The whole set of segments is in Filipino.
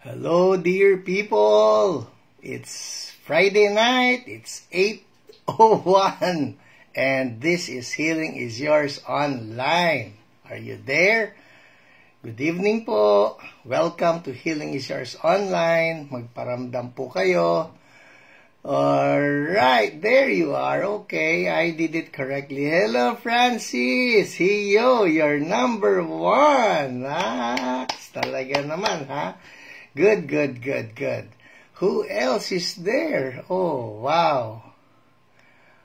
Hello, dear people. It's Friday night. It's 8:01, and this is Healing is Yours Online. Are you there? Good evening po. Welcome to Healing is Yours Online. Magparamdam po kayo. Alright, there you are. Okay, I did it correctly. Hello, Francis. Hiyo, you're number 1. Talaga naman, ha? Good. Who else is there? Oh, wow.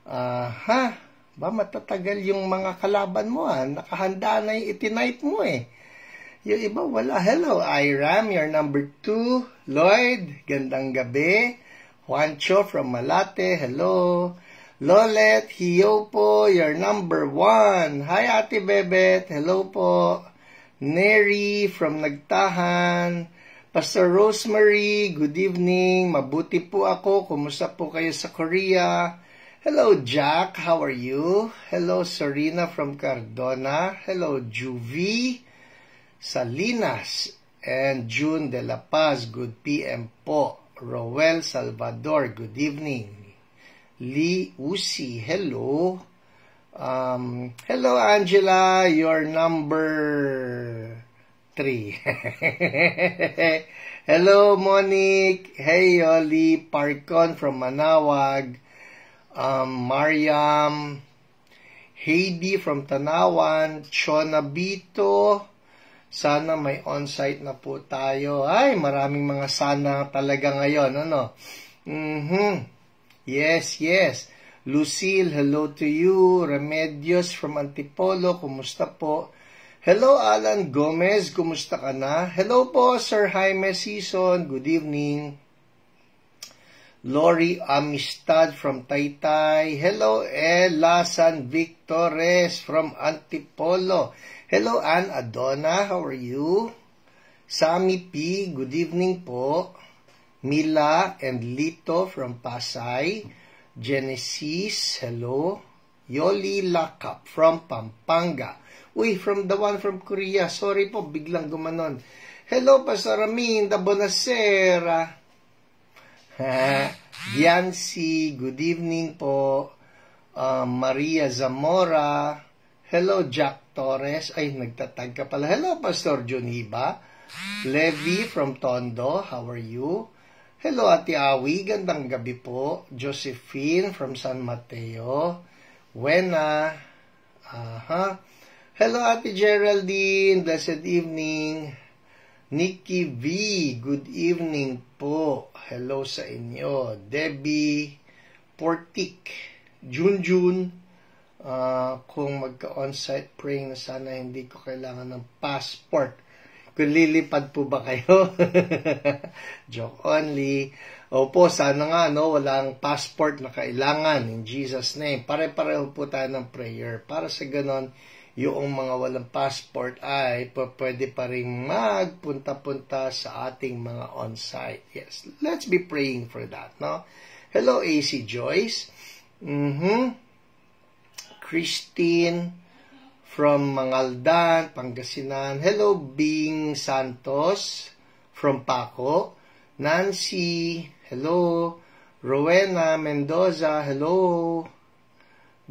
Ba matatagal yung mga kalaban mo, ha? Nakahanda na yung itinight mo, eh. Yung iba, wala. Hello, Iram, you're number 2. Lloyd, gandang gabi. Juancho from Malate, hello. Lolet, hiyo po, you're number 1. Hi, Ate Bebet, hello po. Neri from Nagtahan. Pastor Rosemary, good evening. Mabuti po ako. Kumusta po kayo sa Korea? Hello, Jack. How are you? Hello, Serena from Cardona. Hello, Juvie Salinas. And June de la Paz, good PM po. Roel Salvador, good evening. Lee Usi, hello. Hello, Angela. You're number 3. Hello, Monique. Hey, Yoli. Parcon from Manawag. Mariam. Heidi from Tanawan. Chonabito. Sana may on-site na po tayo. Ay, maraming mga sana talaga ngayon. Ano? Yes. Lucille, hello to you. Remedios from Antipolo. Kumusta po? Hello, Alan Gomez. Kumusta ka na? Hello po, Sir Jaime Season. Good evening. Lori Amistad from Taytay. Hello, Ella San Victores from Antipolo. Hello, Ann Adona. How are you? Sammy P. Good evening po. Mila and Lito from Pasay. Genesis. Hello. Yoli Lakap from Pampanga. Uy, from the one from Korea. Sorry po, biglang gumanon. Hello, Pastor Amin, the Bonacera. Yancy, good evening po. Maria Zamora. Hello, Jack Torres. Ay, nagtatag ka pala. Hello, Pastor Juniba. Levi from Tondo. How are you? Hello, Ate Awi. Gandang gabi po. Josephine from San Mateo. Wena. Hello, Ate Geraldine. Blessed evening. Nikki V. Good evening po. Hello sa inyo. Debbie Portik. Junjun. Kung magka-onsite praying na sana hindi ko kailangan ng passport. Kung lilipad po ba kayo? Joke only. Opo, sana nga, no, walang passport na kailangan in Jesus' name. Pare-pareho po tayo ng prayer. Para sa ganon, yung mga walang passport ay pwede pa rin magpunta-punta sa ating mga on-site. Yes, let's be praying for that, no? Hello, AC Joyce. Christine from Mangaldan, Pangasinan. Hello, Bing Santos from Paco. Nancy, hello. Rowena Mendoza, hello.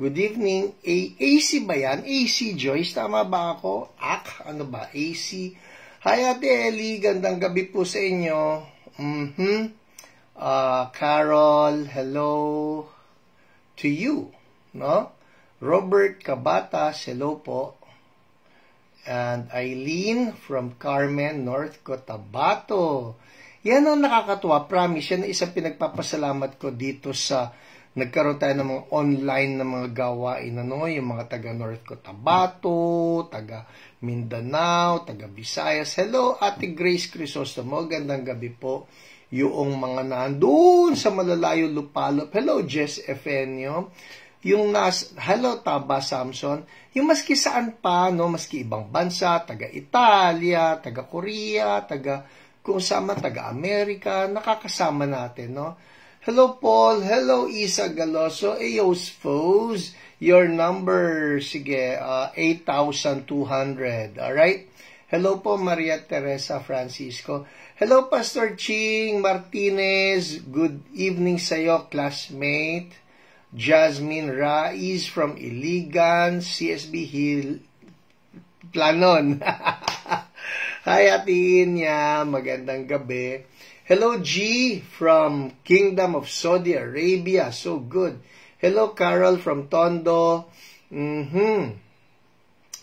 Good evening. AC ba yan? AC Joyce, tama ba ako? Ano ba? AC. Hi, Ate Ellie. Gandang gabi po sa inyo. Carol, hello to you. No? Robert Cabatas, hello po. And Eileen from Carmen, North Cotabato. Yan ang nakakatuwa. Promise, yan ang isang pinagpapasalamat ko dito sa nagkaroon tayo ng mga online na mga gawain, ano, yung mga taga North Cotabato, taga Mindanao, taga Visayas. Hello, Ate Grace Crisostomo, gandang gabi po. Yung mga nandun sa malalayo lupalop. Hello, Jess Efenio. Hello, Taba Samson. Yung maski saan pa, no, maski ibang bansa, taga Italia, taga Korea, kung sama, taga Amerika, nakakasama natin, no? Hello, Paul. Hello, Isa Galoso. Eos Foes. Your number, sige, 8,200. Alright? Hello po, Maria Teresa Francisco. Hello, Pastor Ching Martinez. Good evening sa'yo, classmate. Jasmine Raiz from Iligan, CSB Hill, Planon. Hi, Ate Inya. Magandang gabi. Hello, G from Kingdom of Saudi Arabia. So good. Hello, Carol from Tondo.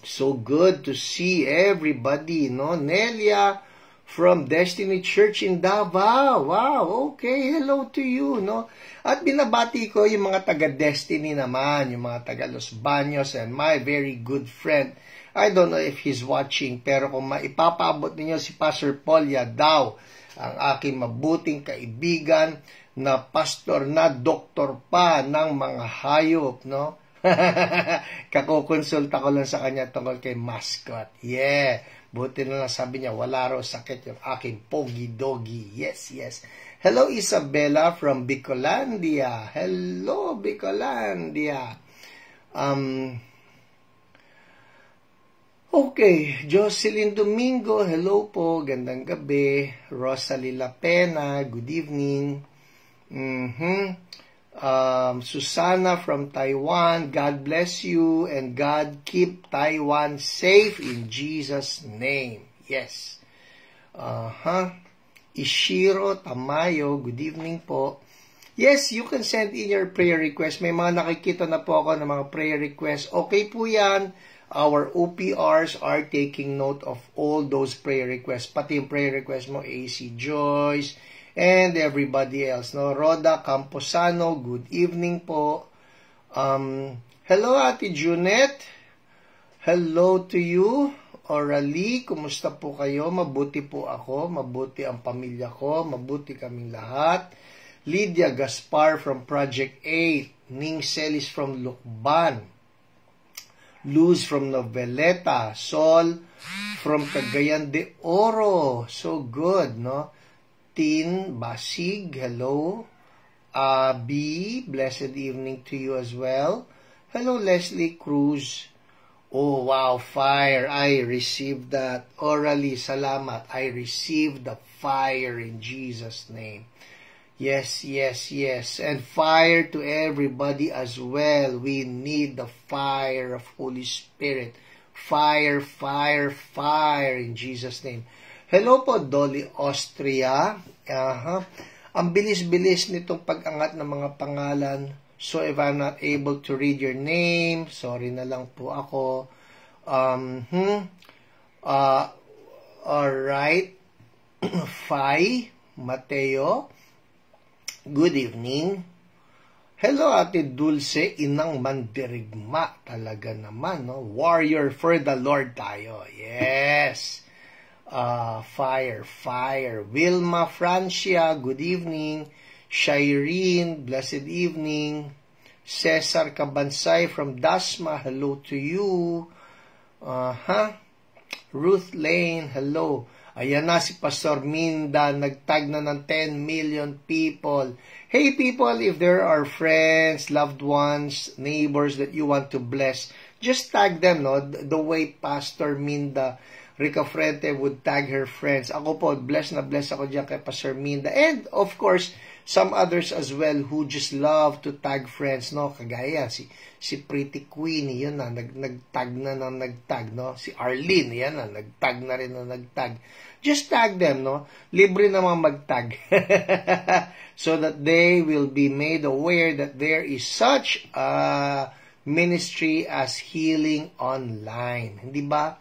So good to see everybody, no? Nelia from Destiny Church in Davao. Wow, okay. Hello to you, no? At binabati ko yung mga taga-Destiny naman, yung mga taga Los Baños and my very good friend. I don't know if he's watching, pero kung maipapaabot ninyo si Pastor Paul Yadaw, ang aking mabuting kaibigan na pastor na doktor pa ng mga hayop, no? Kakukonsulta ko lang sa kanya tungkol kay mascot. Yeah. Buti na lang sabi niya, wala raw sakit yung aking pogi doggy. Yes, yes. Hello, Isabella from Bicolandia. Hello, Bicolandia. Okay, Jocelyn Domingo, hello po, gandang gabi. Rosalie Lapena, good evening. Susana from Taiwan, God bless you and God keep Taiwan safe in Jesus' name. Yes. Ishiro Tamayo, good evening po. Yes, you can send in your prayer request. May mga nakikita na po ako ng mga prayer requests. Okay po yan. Our OPRs are taking note of all those prayer requests. Pati yung prayer request mo, AC Joyce, and everybody else. No? Roda Camposano, good evening po. Hello, Ate Junette. Hello to you. Orally, kumusta po kayo? Mabuti po ako, mabuti ang pamilya ko, mabuti kaming lahat. Lydia Gaspar from Project 8, Ning Celis from Lukban, Luz from Noveleta, Sol from Cagayan de Oro, so good, no? Tin Basig, hello. B, blessed evening to you as well. Hello, Leslie Cruz. Oh, wow, fire. I received that. Orally, salamat. I received the fire in Jesus' name. Yes, yes, yes. And fire to everybody as well. We need the fire of Holy Spirit. Fire, fire, fire in Jesus' name. Hello po, Dolly Austria. Ang bilis-bilis nitong pag-angat ng mga pangalan. So, if I'm not able to read your name, sorry na lang po ako. Alright. Fai Mateo. Good evening. Hello, Ate Dulce, Inang Mandirigma. Talaga naman, no? Warrior for the Lord tayo. Yes. Fire, fire. Wilma Francia, good evening. Shireen, blessed evening. Cesar Cabansay from Dasma, hello to you. Ruth Lane, hello. Ayan na si Pastor Minda, nagtag na ng 10 million people. Hey people, if there are friends, loved ones, neighbors that you want to bless, just tag them, no? The way Pastor Minda Rica Frente would tag her friends. Ako po, bless na bless ako dyan kay Pastor Minda. And of course, some others as well who just love to tag friends, no? Kagaya si Pretty Queen, yun na, nagtag na ng nagtag, no? Si Arlene, yan na, nagtag na rin na nagtag. Just tag them, no? Libre namang magtag. So that they will be made aware that there is such a ministry as Healing Online. Hindi ba?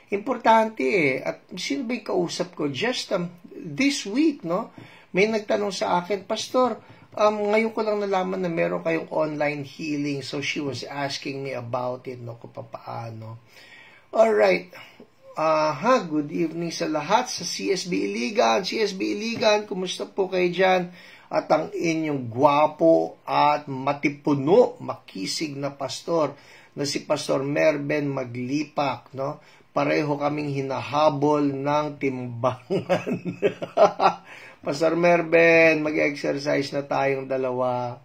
Importante eh. At sino ba yung kausap ko? Just this week, no? May nagtanong sa akin, Pastor, ngayon ko lang nalaman na meron kayong online healing. So she was asking me about it, no? Kung paano. Alright. Good evening sa lahat sa CSB Iligan. CSB Iligan, kumusta po kayo dyan? At ang inyong gwapo at matipuno, makisig na pastor na si Pastor Merben Maglipak, no? Pareho kaming hinahabol ng timbangan. Pastor Merben, mag-exercise na tayong dalawa.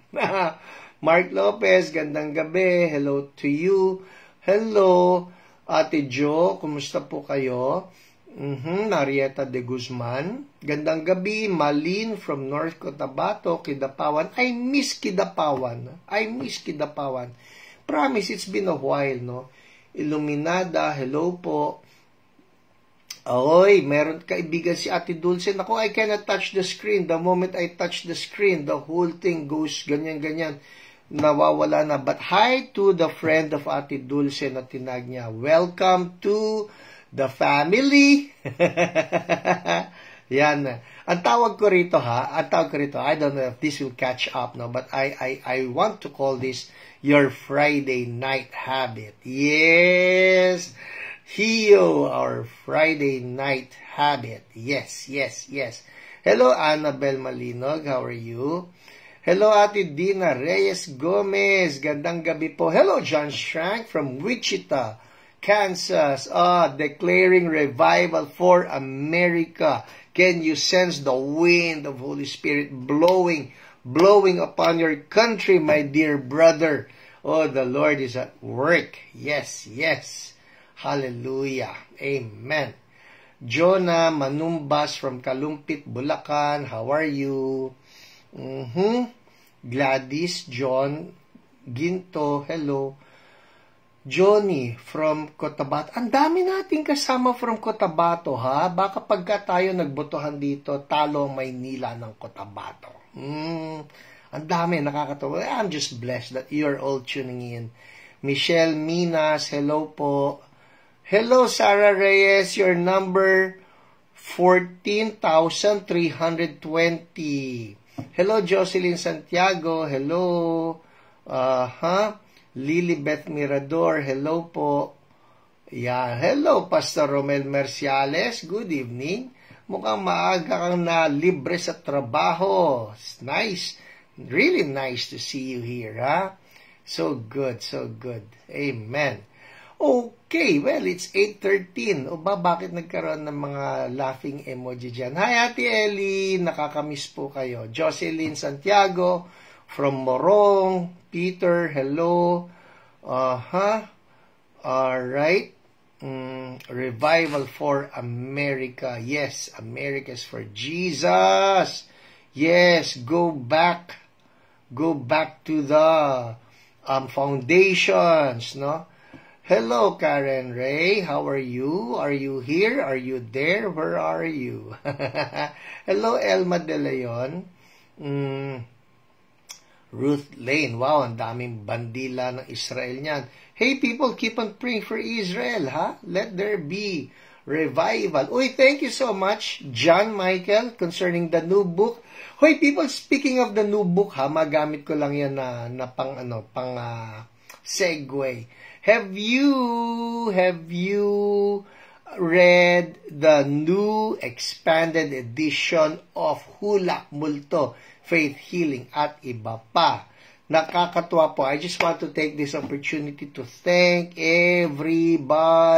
Mark Lopez, gandang gabi. Hello to you. Hello. Ate Jo, kumusta po kayo? Marieta de Guzman. Gandang gabi, Malin from North Cotabato, Kidapawan. I miss Kidapawan. Promise, it's been a while, no? Iluminada, hello po. Oy, meron kaibigan si Ate Dulce. Naku, I cannot touch the screen. The moment I touch the screen, the whole thing goes ganyan-ganyan. Nawawala na. But hi to the friend of Ate Dulce na tinag niya. Welcome to the family. Yan. Ang tawag ko rito, I don't know if this will catch up, no? But I want to call this your Friday night habit. Yes. Hio, our Friday night habit. Yes. Hello, Annabel Malinog. How are you? Hello, Ate Dina Reyes Gomez. Gandang gabi po. Hello, John Shrank from Wichita, Kansas. Declaring revival for America. Can you sense the wind of Holy Spirit blowing upon your country, my dear brother? Oh, the Lord is at work. Yes. Hallelujah. Amen. Jonah Manumbas from Kalumpit, Bulacan. How are you? Gladys John Ginto. Hello. Johnny from Cotabato. Ang dami nating kasama from Cotabato, ha? Baka pagka tayo nagbotohan dito, talo ang Maynila ng Cotabato. Ang dami, nakakatawa. I'm just blessed that you're all tuning in. Michelle Minas, hello po. Hello, Sarah Reyes, your number 14,320. Hello, Jocelyn Santiago. Hello. Lilibeth Mirador. Hello po. Yeah. Hello, Pastor Romel Merciales. Good evening. Mukhang maaga kang na libre sa trabaho. It's nice. Really nice to see you here, ha? So good. Amen. Okay, well, it's 8:13. O ba, bakit nagkaroon ng mga laughing emoji dyan? Hi, Ate Ellie. Nakakamiss po kayo. Jocelyn Santiago from Morong. Peter, hello. Alright. Revival for America. Yes, America is for Jesus. Yes, go back to the foundations, no? Hello, Karen Ray. How are you? Are you here? Are you there? Where are you? Hello, Elma De Leon. Ruth Lane. Wow, ang daming bandila ng Israel niyan. Hey, people, keep on praying for Israel, ha? Let there be revival. Uy, thank you so much, John Michael, concerning the new book. Hoy, people, speaking of the new book, ha, magamit ko lang yan na pang segue. Have you read the new expanded edition of Hulak Multo, Faith Healing at iba pa? Nakakatuwa po. I just want to take this opportunity to thank everybody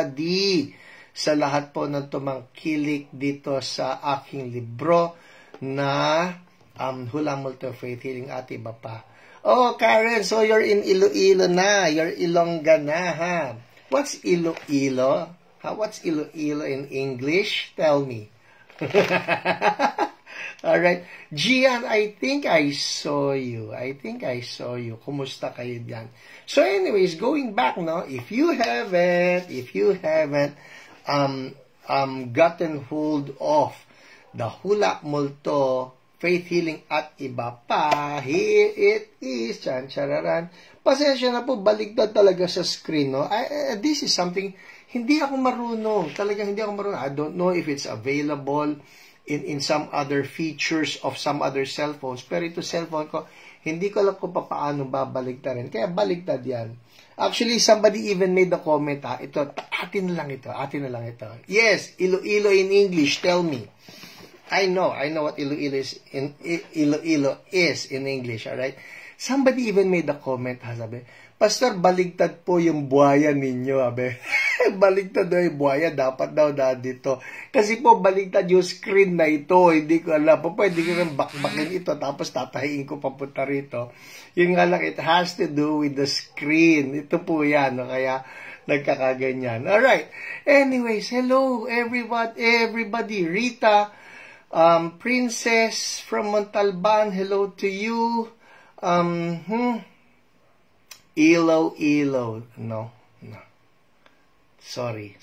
sa lahat po ng tumangkilik dito sa aking libro na Hulak Multo, Faith Healing at iba pa. Oh, Karen, so you're in Iloilo na. You're Ilongga na, ha? What's Iloilo? What's Iloilo in English? Tell me. Alright. Gian, I think I saw you. Kumusta kayo dyan? So anyways, going back, no? If you haven't gotten hold of the Hulak Multo, Faith Healing at iba pa, here it is. Chan-chararan. Pasensya na po, baligtad talaga sa screen, no? This is something, hindi ako marunong. Talagang hindi ako marunong. I don't know if it's available in some other features of some other cell phones. Pero ito cellphone ko, hindi ko alam kung paano babaligtarin. Kaya baligtad yan. Actually, somebody even made a comment, ha? Ito, atin na lang ito. Yes, Iloilo in English, tell me. I know what Iloilo is in English, alright? Somebody even made a comment, ha, sabi, Pastor, baligtad po yung buhaya ninyo, abe. Baligtad daw yung buhaya, dapat daw dito. Kasi po, baligtad yung screen na ito, hindi ko alam po, pwede ko rin bakbakin ito, tapos tatahiin ko papunta rito. Yung nga lang, it has to do with the screen. Ito po yan, no? Kaya, Nagkakaganyan. Alright. Anyways, hello everybody. Rita, Princess from Montalban, hello to you. Ilo. No. Sorry.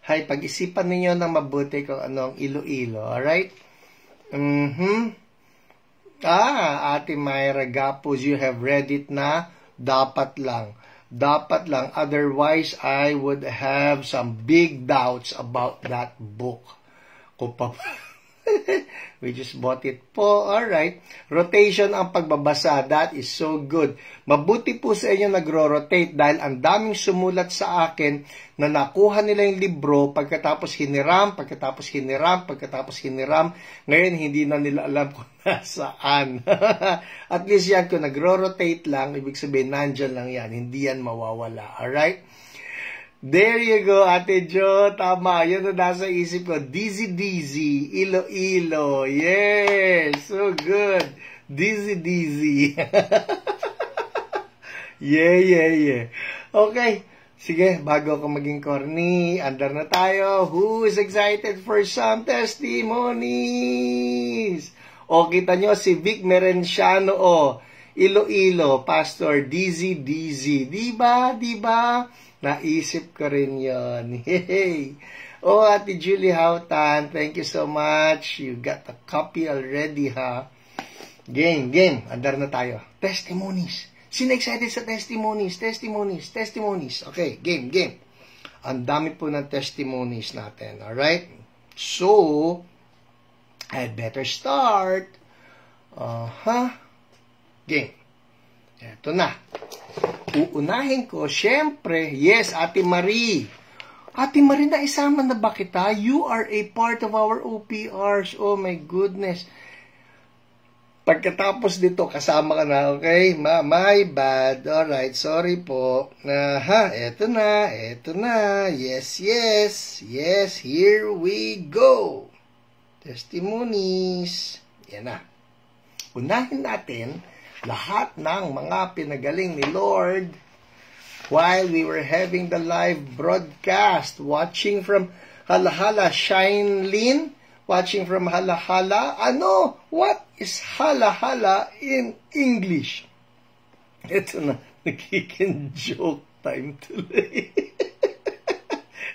Hay, pag-isipan ninyo ng mabuti kung ano ang Iloilo. Alright? Ate Myra Gapos, you have read it na? Dapat lang. Otherwise, I would have some big doubts about that book. We just bought it po. Alright. Rotation ang pagbabasa. That is so good. Mabuti po sa inyo nagro-rotate dahil ang daming sumulat sa akin na nakuha nila yung libro pagkatapos hiniram. Ngayon, hindi na nila alam kung nasaan. At least yan, kung nagro-rotate lang, ibig sabihin, nandyan lang yan. Hindi yan mawawala. Alright? There you go, Ate Jo. Tama. Yun na nasa isip ko. Dizzy. Iloilo. Yes. So good. Dizzy. Yeah. Okay. Sige, bago ako maging corny, andar na tayo. Who is excited for some testimonies? O, kita nyo si Vic Merenciano. Iloilo. Pastor Dizzy. Diba? Naisip ko rin yun. Hey! Ate Julie Houghton, thank you so much. You got a copy already, ha? Game. Andar na tayo. Testimonies. Sino excited sa testimonies? Okay, game. Ang dami po ng testimonies natin. Alright? So, I better start. Game. Ito na. Uunahin ko, syempre, yes, Ate Marie. Ate Marie, naisama na ba kita? You are a part of our OPRs. Oh my goodness. Pagkatapos dito, kasama ka na, okay? My bad. Alright, sorry po. Eto na. Yes, here we go. Testimonies. Yan na. Unahin natin lahat ng mga pinagaling ni Lord while we were having the live broadcast. Watching from Halahala, Shinelin, watching from Halahala. What is Halahala in English? Ito na, nagkikin joke time tuloy.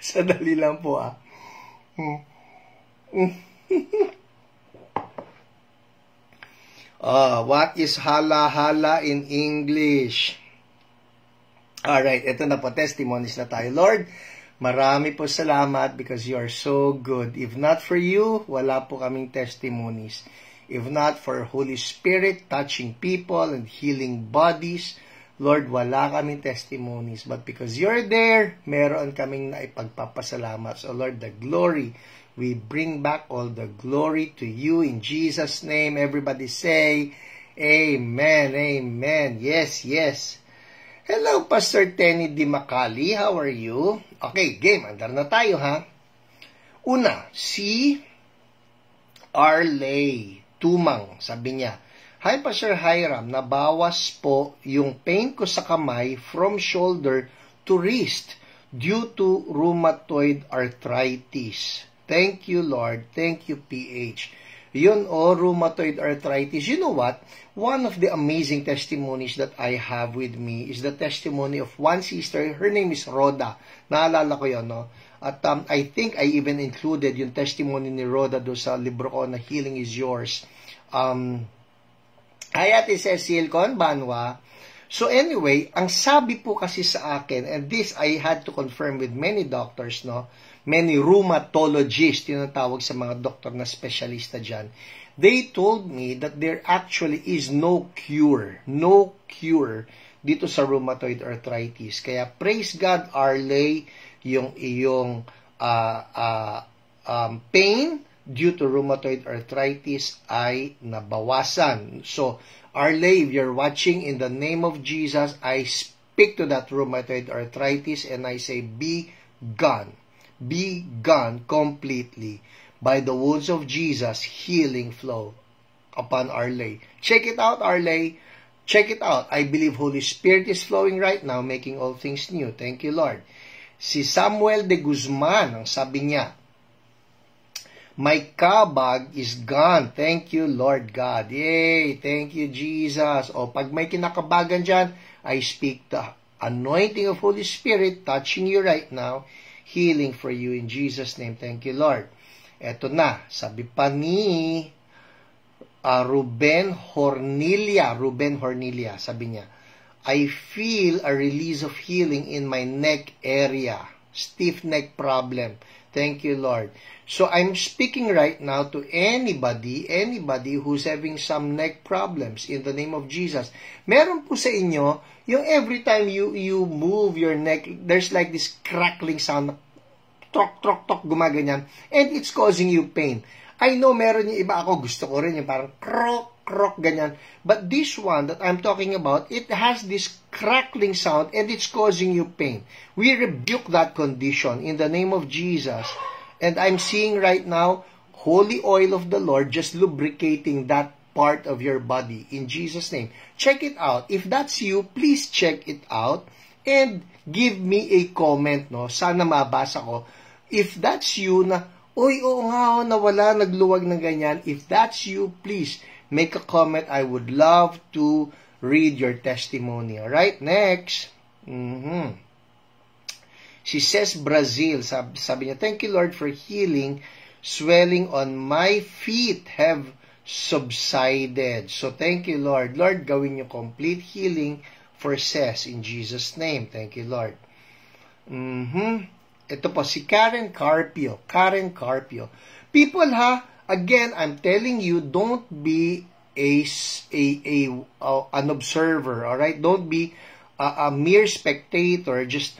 Sadali lang po, what is hala in English? Alright, ito na po, testimonies na tayo. Lord, marami po salamat because you are so good. If not for you, wala po kaming testimonies. If not for Holy Spirit touching people and healing bodies, Lord, wala kaming testimonies. But because you're there, meron kaming naipagpapasalamat. So Lord, the glory, we bring back all the glory to you in Jesus' name. Everybody say, Amen. Yes. Hello, Pastor Tenny Di Macali. How are you? Okay, game. Andar na tayo, ha? Una, si Arley Tumang. Sabi niya, Hi, Pastor Hiram. Nabawas po yung pain ko sa kamay from shoulder to wrist due to rheumatoid arthritis. Thank you, Lord. Thank you, PH. Yun, rheumatoid arthritis. You know what? One of the amazing testimonies that I have with me is the testimony of one sister. Her name is Rhoda. Naalala ko yun, no? At I think I even included yung testimony ni Rhoda do sa libro ko na Healing is Yours. Hi, Ate Cecil Conbanwa. So anyway, ang sabi po kasi sa akin, and this I had to confirm with many doctors, no? Many rheumatologists, yun ang tawag sa mga doktor na specialista dyan. They told me that there actually is no cure dito sa rheumatoid arthritis. Kaya praise God, Arley, yung iyong pain due to rheumatoid arthritis ay nabawasan. So, Arley, if you're watching, in the name of Jesus, I speak to that rheumatoid arthritis and I say, be gone. Be gone completely by the wounds of Jesus, healing flow upon Arley. Check it out, Arley. Check it out. I believe Holy Spirit is flowing right now, making all things new. Thank you, Lord. Si Samuel de Guzman, ang sabi niya, my kabag is gone. Thank you, Lord God. Yay! Thank you, Jesus. O, pag may kinakabagan dyan, I speak the anointing of Holy Spirit touching you right now, healing for you in Jesus' name. Thank you, Lord. Eto na, sabi pa ni Ruben Hornilia, sabi niya, I feel a release of healing in my neck area, stiff neck problem. Thank you, Lord. So I'm speaking right now to anybody who's having some neck problems in the name of Jesus. Meron po sa inyo, yung every time you move your neck, there's like this crackling sound, trok, trok, trok, gumaganyan, and it's causing you pain. I know meron yung iba, ako gusto ko rin yung parang krok, krok, ganyan. But this one that I'm talking about, it has this crackling sound and it's causing you pain. We rebuke that condition in the name of Jesus. And I'm seeing right now, holy oil of the Lord just lubricating that part of your body in Jesus' name. Check it out. If that's you, please check it out and give me a comment, no? Sana mabasa ko. If that's you na, uy, oo nga, nawala, nagluwag ng ganyan. If that's you, please make a comment. I would love to read your testimony. Alright, next. She says Brazil. Sabi niya, thank you, Lord, for healing. Swelling on my feet have subsided. So, thank you, Lord. Lord, gawin niyo complete healing for Ses in Jesus' name. Thank you, Lord. Ito po, si Karen Carpio. People, again, I'm telling you, don't be an observer, alright? Don't be a mere spectator, just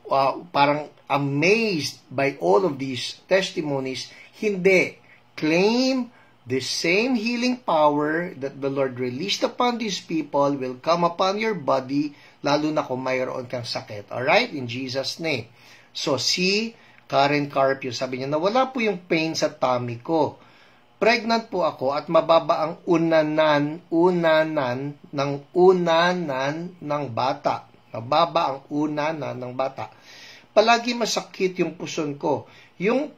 parang amazed by all of these testimonies. Hindi. Claim the same healing power that the Lord released upon these people will come upon your body, lalo na kung mayroon kang sakit. Alright? In Jesus' name. So, si Karen Carpio, sabi niya, nawala po yung pain sa tummy ko. Pregnant po ako at mababa ang unanan ng bata. Mababa ang unanan ng bata. Palagi masakit yung puson ko. Yung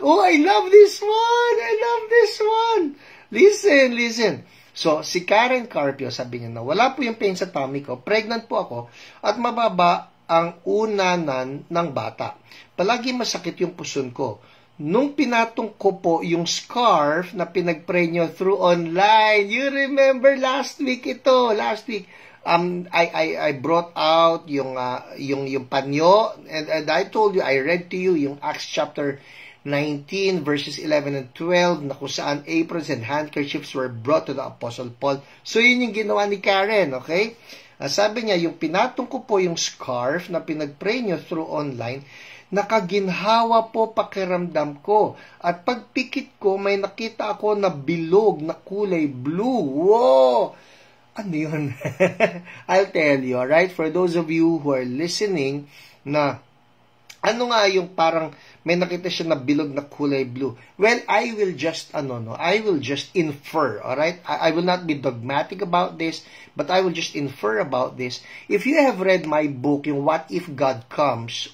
oh, I love this one! Listen. So, si Karen Carpio, sabi niya, nawala po yung pain sa tummy ko. Pregnant po ako at mababa ang unanan ng bata. Palagi masakit yung puson ko. Nung pinatong ko po yung scarf na pinag-pray nyo through online, you remember last week, I brought out yung panyo, and I told you, I read to you yung Acts chapter 19 verses 11 and 12 na kung saan aprons and handkerchiefs were brought to the Apostle Paul. So yun yung ginawa ni Karen, okay? Sabi niya, yung pinatong ko po yung scarf na pinag-pray nyo through online, nakaginhawa po pakiramdam ko. At pagpikit ko, may nakita ako na bilog na kulay blue. Wow! Ano yun? I'll tell you, alright? For those of you who are listening, na ano nga yung parang may nakita siya na bilog na kulay blue. Well, I will just infer, alright? I will not be dogmatic about this, but I will just infer about this. If you have read my book, yung What If God Comes,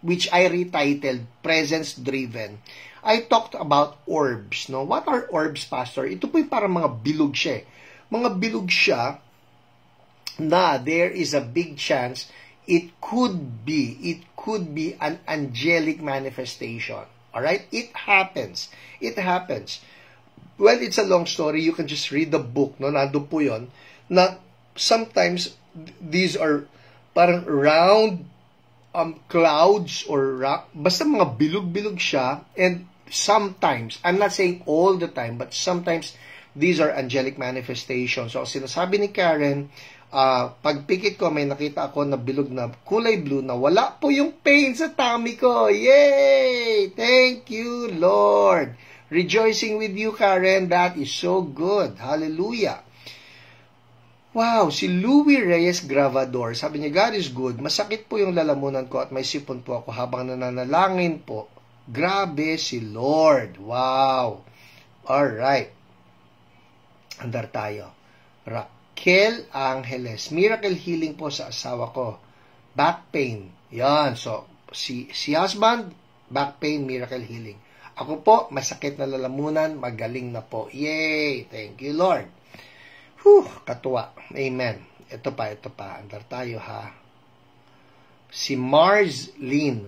which I retitled Presence Driven, I talked about orbs, no? What are orbs, Pastor? Ito po yung parang mga bilog siya. Mga bilog siya na there is a big chance it could be an angelic manifestation. Alright? It happens. Well, it's a long story. You can just read the book, no? Nandun po yun. Na sometimes, these are parang round clouds or basta mga bilog-bilog siya. And sometimes, I'm not saying all the time, but sometimes, these are angelic manifestations. So, sinasabi ni Karen, pagpikit ko, may nakita ako na bilog na kulay blue na wala po yung pain sa tummy ko. Yay! Thank you, Lord. Rejoicing with you, Karen. That is so good. Hallelujah. Wow, si Louie Reyes Gravador. Sabi niya, God is good. Masakit po yung lalamunan ko at may sipon po ako habang nananalangin po. Grabe si Lord. Wow. Alright. Andar tayo. Kel Angeles, miracle healing po sa asawa ko. Back pain. Yan. So, si husband, back pain, miracle healing. Ako po, masakit na lalamunan, magaling na po. Yay! Thank you, Lord. Katuwa. Amen. Ito pa. Andar tayo, ha. Si Mars Lynn.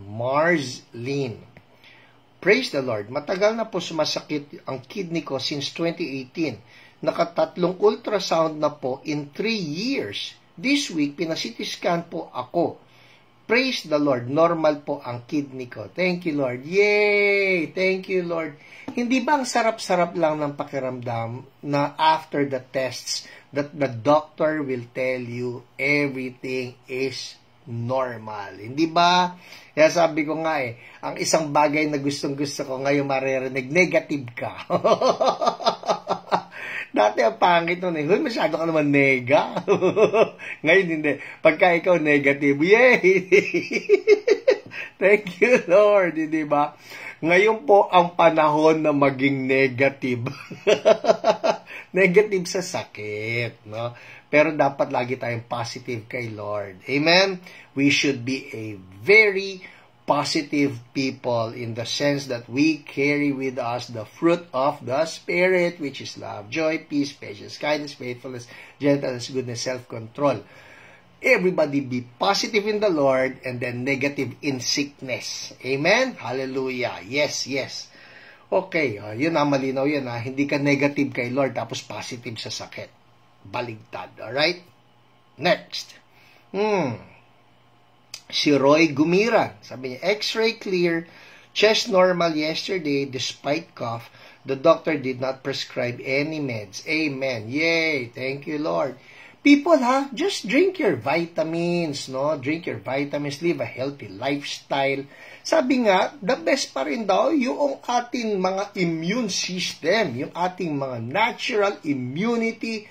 Praise the Lord. Matagal na po sumasakit ang kidney ko since 2018. Nakatatlong ultrasound na po in 3 years. This week, pinasiti scan po ako. Praise the Lord. Normal po ang kidney ko. Thank you, Lord. Yay! Thank you, Lord. Hindi ba ang sarap-sarap lang ng pakiramdam na after the tests that the doctor will tell you everything is normal. Hindi ba? Kaya sabi ko nga ang isang bagay na gustong-gusto ko ngayon maririnig, negative ka. Dati ang pangit nun Huy, masyado ka naman nega. Ngayon hindi. Pagka ikaw negative, yay! Thank you, Lord. Hindi ba? Ngayon po ang panahon na maging negative. Negative sa sakit, no? Pero dapat lagi tayong positive kay Lord. Amen? We should be a very positive people in the sense that we carry with us the fruit of the Spirit, which is love, joy, peace, patience, kindness, faithfulness, gentleness, goodness, self-control. Everybody be positive in the Lord and then negative in sickness. Amen? Hallelujah. Yes, yes. Okay, yun malinaw yun Hindi ka negative kay Lord tapos positive sa sakit. Baligtad. Alright? Next. Si Roy Gumiran. Sabi niya, X-ray clear, chest normal yesterday despite cough. The doctor did not prescribe any meds. Amen. Yay. Thank you, Lord. People, just drink your vitamins, no? Drink your vitamins, live a healthy lifestyle. Sabi nga, the best pa rin daw yung ating mga immune system, yung ating mga natural immunity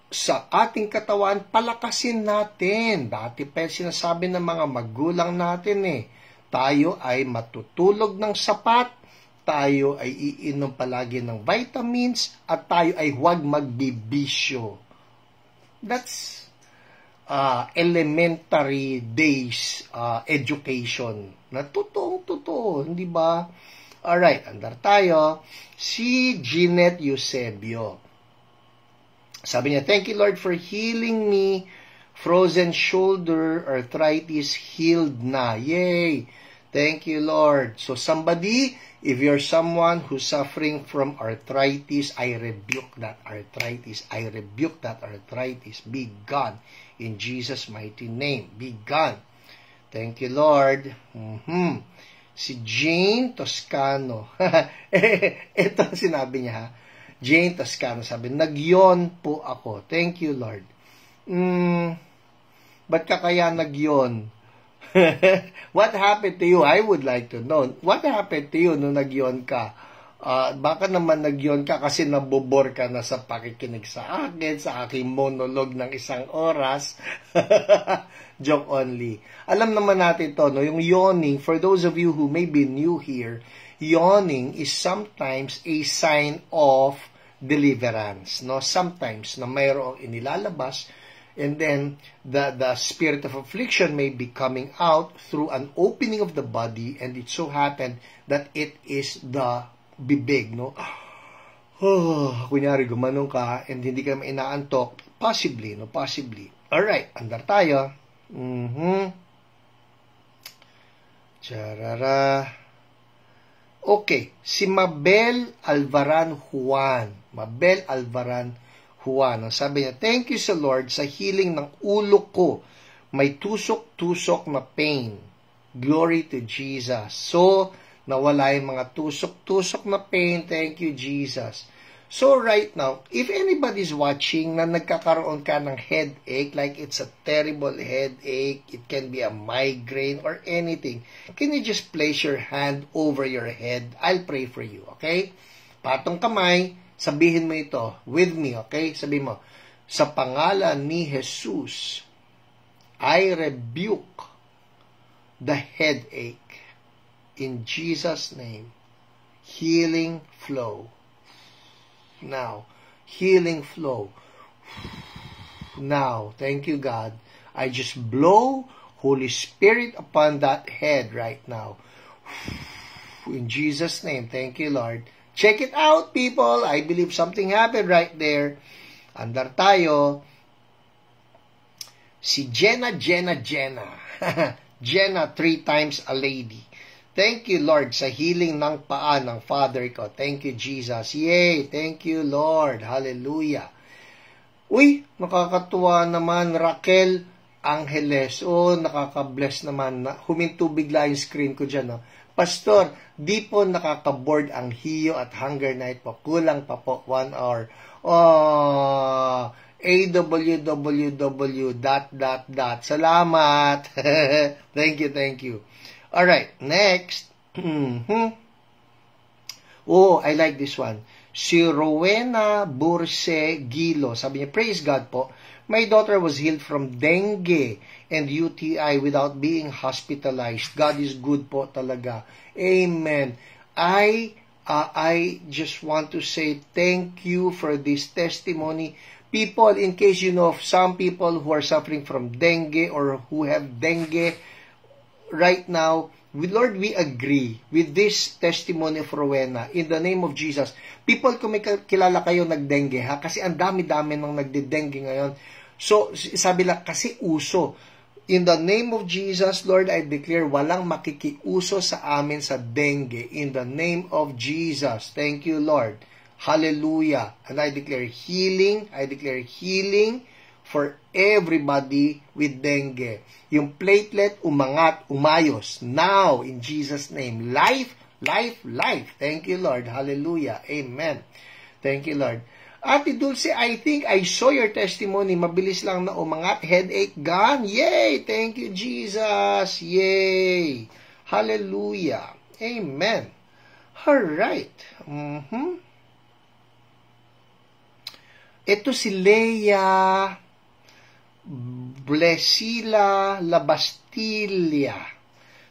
sa ating katawan, palakasin natin. Dati pa sinasabi ng mga magulang natin tayo ay matutulog ng sapat, tayo ay iinom palagi ng vitamins, at tayo ay huwag magbibisyo. That's elementary days education. Na totoong-totoo, hindi ba? Alright, andar tayo. Si Jeanette Eusebio. Sabi niya, thank you, Lord, for healing me. Frozen shoulder, arthritis, healed na. Yay! Thank you, Lord. So somebody, if you're someone who's suffering from arthritis, I rebuke that arthritis. I rebuke that arthritis. Be gone. In Jesus' mighty name. Be gone. Thank you, Lord. Si Jane Toscano. Ito sinabi niya, Jane Toscano, sabi, nagyon po ako. Thank you, Lord. Ba't ka kaya nagyon? What happened to you? I would like to know. What happened to you nung nagyon ka? Baka naman nagyon ka kasi nabobor ka na sa pakikinig sa akin, sa aking monologue ng 1 oras. Joke only. Alam naman natin to, no? Yung yawning, for those of you who may be new here, yawning is sometimes a sign of deliverance, no? Sometimes na mayroong inilalabas, and then the spirit of affliction may be coming out through an opening of the body, and it so happened that it is the bibig, no? Kunyari gumanong ka and hindi ka inaantok, possibly, no? Possibly. Alright, andar tayo. Charara. Okay, si Mabel Alvaran Juan. Mabel Alvaran Juan. Ang sabi niya, thank you sa Lord sa healing ng ulo ko. May tusok-tusok na pain. Glory to Jesus. So, nawala yung mga tusok-tusok na pain. Thank you, Jesus. So, right now, if anybody's watching na nagkakaroon ka ng headache, like it's a terrible headache, it can be a migraine or anything, can you just place your hand over your head? I'll pray for you, okay? Patong kamay, sabihin mo ito with me, okay? Sabihin mo, sa pangalan ni Jesus, I rebuke the headache. In Jesus' name, healing flow. Now, healing flow. now. Thank you, God. I just blow Holy Spirit upon that head right now. In Jesus' name, thank you, Lord. Check it out, people. I believe something happened right there. Andar tayo. Si Jenna. Jenna, 3 times a lady. Thank you, Lord, sa healing ng paa ng father ko. Thank you, Jesus. Yay! Thank you, Lord. Hallelujah. Uy, nakakatuwa naman, Raquel Angeles. Oh, nakaka-bless naman. Huminto bigla yung screen ko dyan. No? Pastor, di po nakaka-board ang Hiyo at Hunger Night po. Kulang pa po 1 hour. Oh, AWWW ... Salamat. Thank you. Alright, next. Oh, I like this one. Si Rowena Burse Gilo. Sabi niya, praise God po. My daughter was healed from dengue and UTI without being hospitalized. God is good po talaga. Amen. I just want to say thank you for this testimony. People, in case you know of some people who are suffering from dengue or who have dengue right now, Lord, we agree with this testimony of Rowena in the name of Jesus. People, kung may kilala kayo nagdengue, ha? Kasi ang dami-dami nang nagdidengue ngayon. So, sabi lang, kasi uso. In the name of Jesus, Lord, I declare walang makikiuso sa amin sa dengue. In the name of Jesus. Thank you, Lord. Hallelujah. And I declare healing. I declare healing for everybody with dengue. Yung platelet umangat, umayos. Now, in Jesus' name. Life. Thank you, Lord. Hallelujah. Amen. Thank you, Lord. Ate Dulce, I think I saw your testimony. Mabilis lang na umangat. Headache gone. Yay! Thank you, Jesus. Yay! Hallelujah. Amen. Alright. Ito si Leia Blesila Labastilla.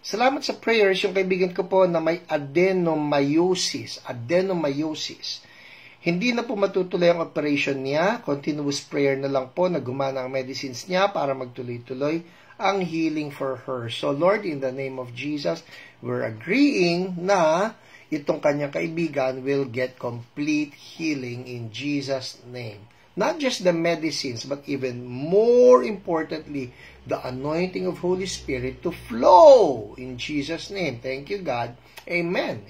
Salamat sa prayers yung kaibigan ko po na may adenomyosis. Hindi na po matutuloy ang operation niya. Continuous prayer na lang po na gumana ang medicines niya para magtuloy-tuloy ang healing for her. So Lord, in the name of Jesus, we're agreeing na itong kanyang kaibigan will get complete healing in Jesus' name. Not just the medicines, but even more importantly, the anointing of Holy Spirit to flow in Jesus' name. Thank you, God. Amen.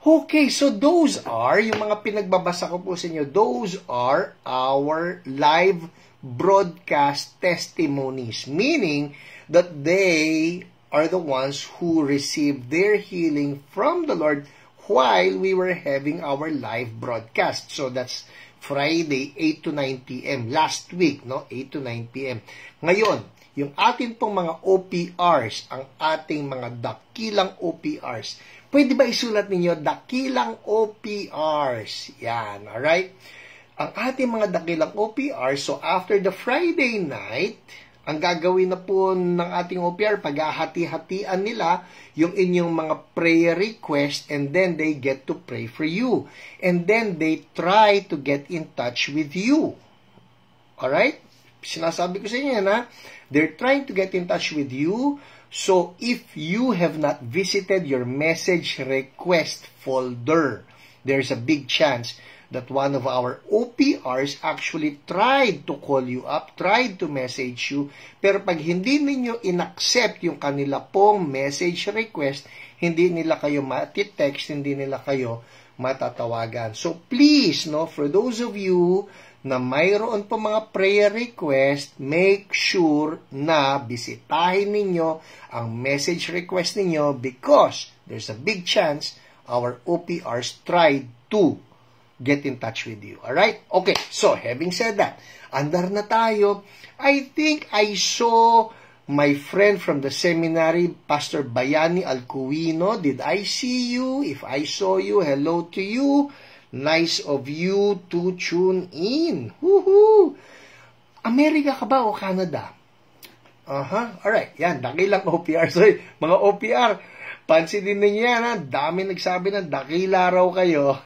Okay, so those are, yung mga pinagbabasa ko po sa inyo, those are our live broadcast testimonies, meaning that they are the ones who received their healing from the Lord while we were having our live broadcast. So that's Friday, 8 to 9 p.m. Last week, no? 8 to 9 p.m. Ngayon, yung atin pong mga OPRs, ang ating mga dakilang OPRs, pwede ba isulat ninyo, dakilang OPRs? Yan, alright? Ang ating mga dakilang OPRs, so after the Friday night, ang gagawin na po ng ating OPR, paghahati-hatian nila yung inyong mga prayer request and then they get to pray for you. And then they try to get in touch with you. Alright? Sinasabi ko sa inyo na, they're trying to get in touch with you. So, if you have not visited your message request folder, there's a big chance that one of our OPRs actually tried to call you up, tried to message you, pero pag hindi ninyo inaccept yung kanila pong message request, hindi nila kayo mati-text, hindi nila kayo matatawagan. So, please, no, for those of you na mayroon po mga prayer request, make sure na bisitahin ninyo ang message request ninyo because there's a big chance our OPRs tried to get in touch with you. Alright? Okay, so having said that, andar na tayo. I think I saw my friend from the seminary, Pastor Bayani Alcuino. Did I see you? If I saw you, hello to you. Nice of you to tune in. Woohoo! Amerika ka ba o Canada? Alright, yan. Dakilang OPR. So, mga OPR, pansinin ninyo yan, ha? Dami nagsabi na dakila raw kayo.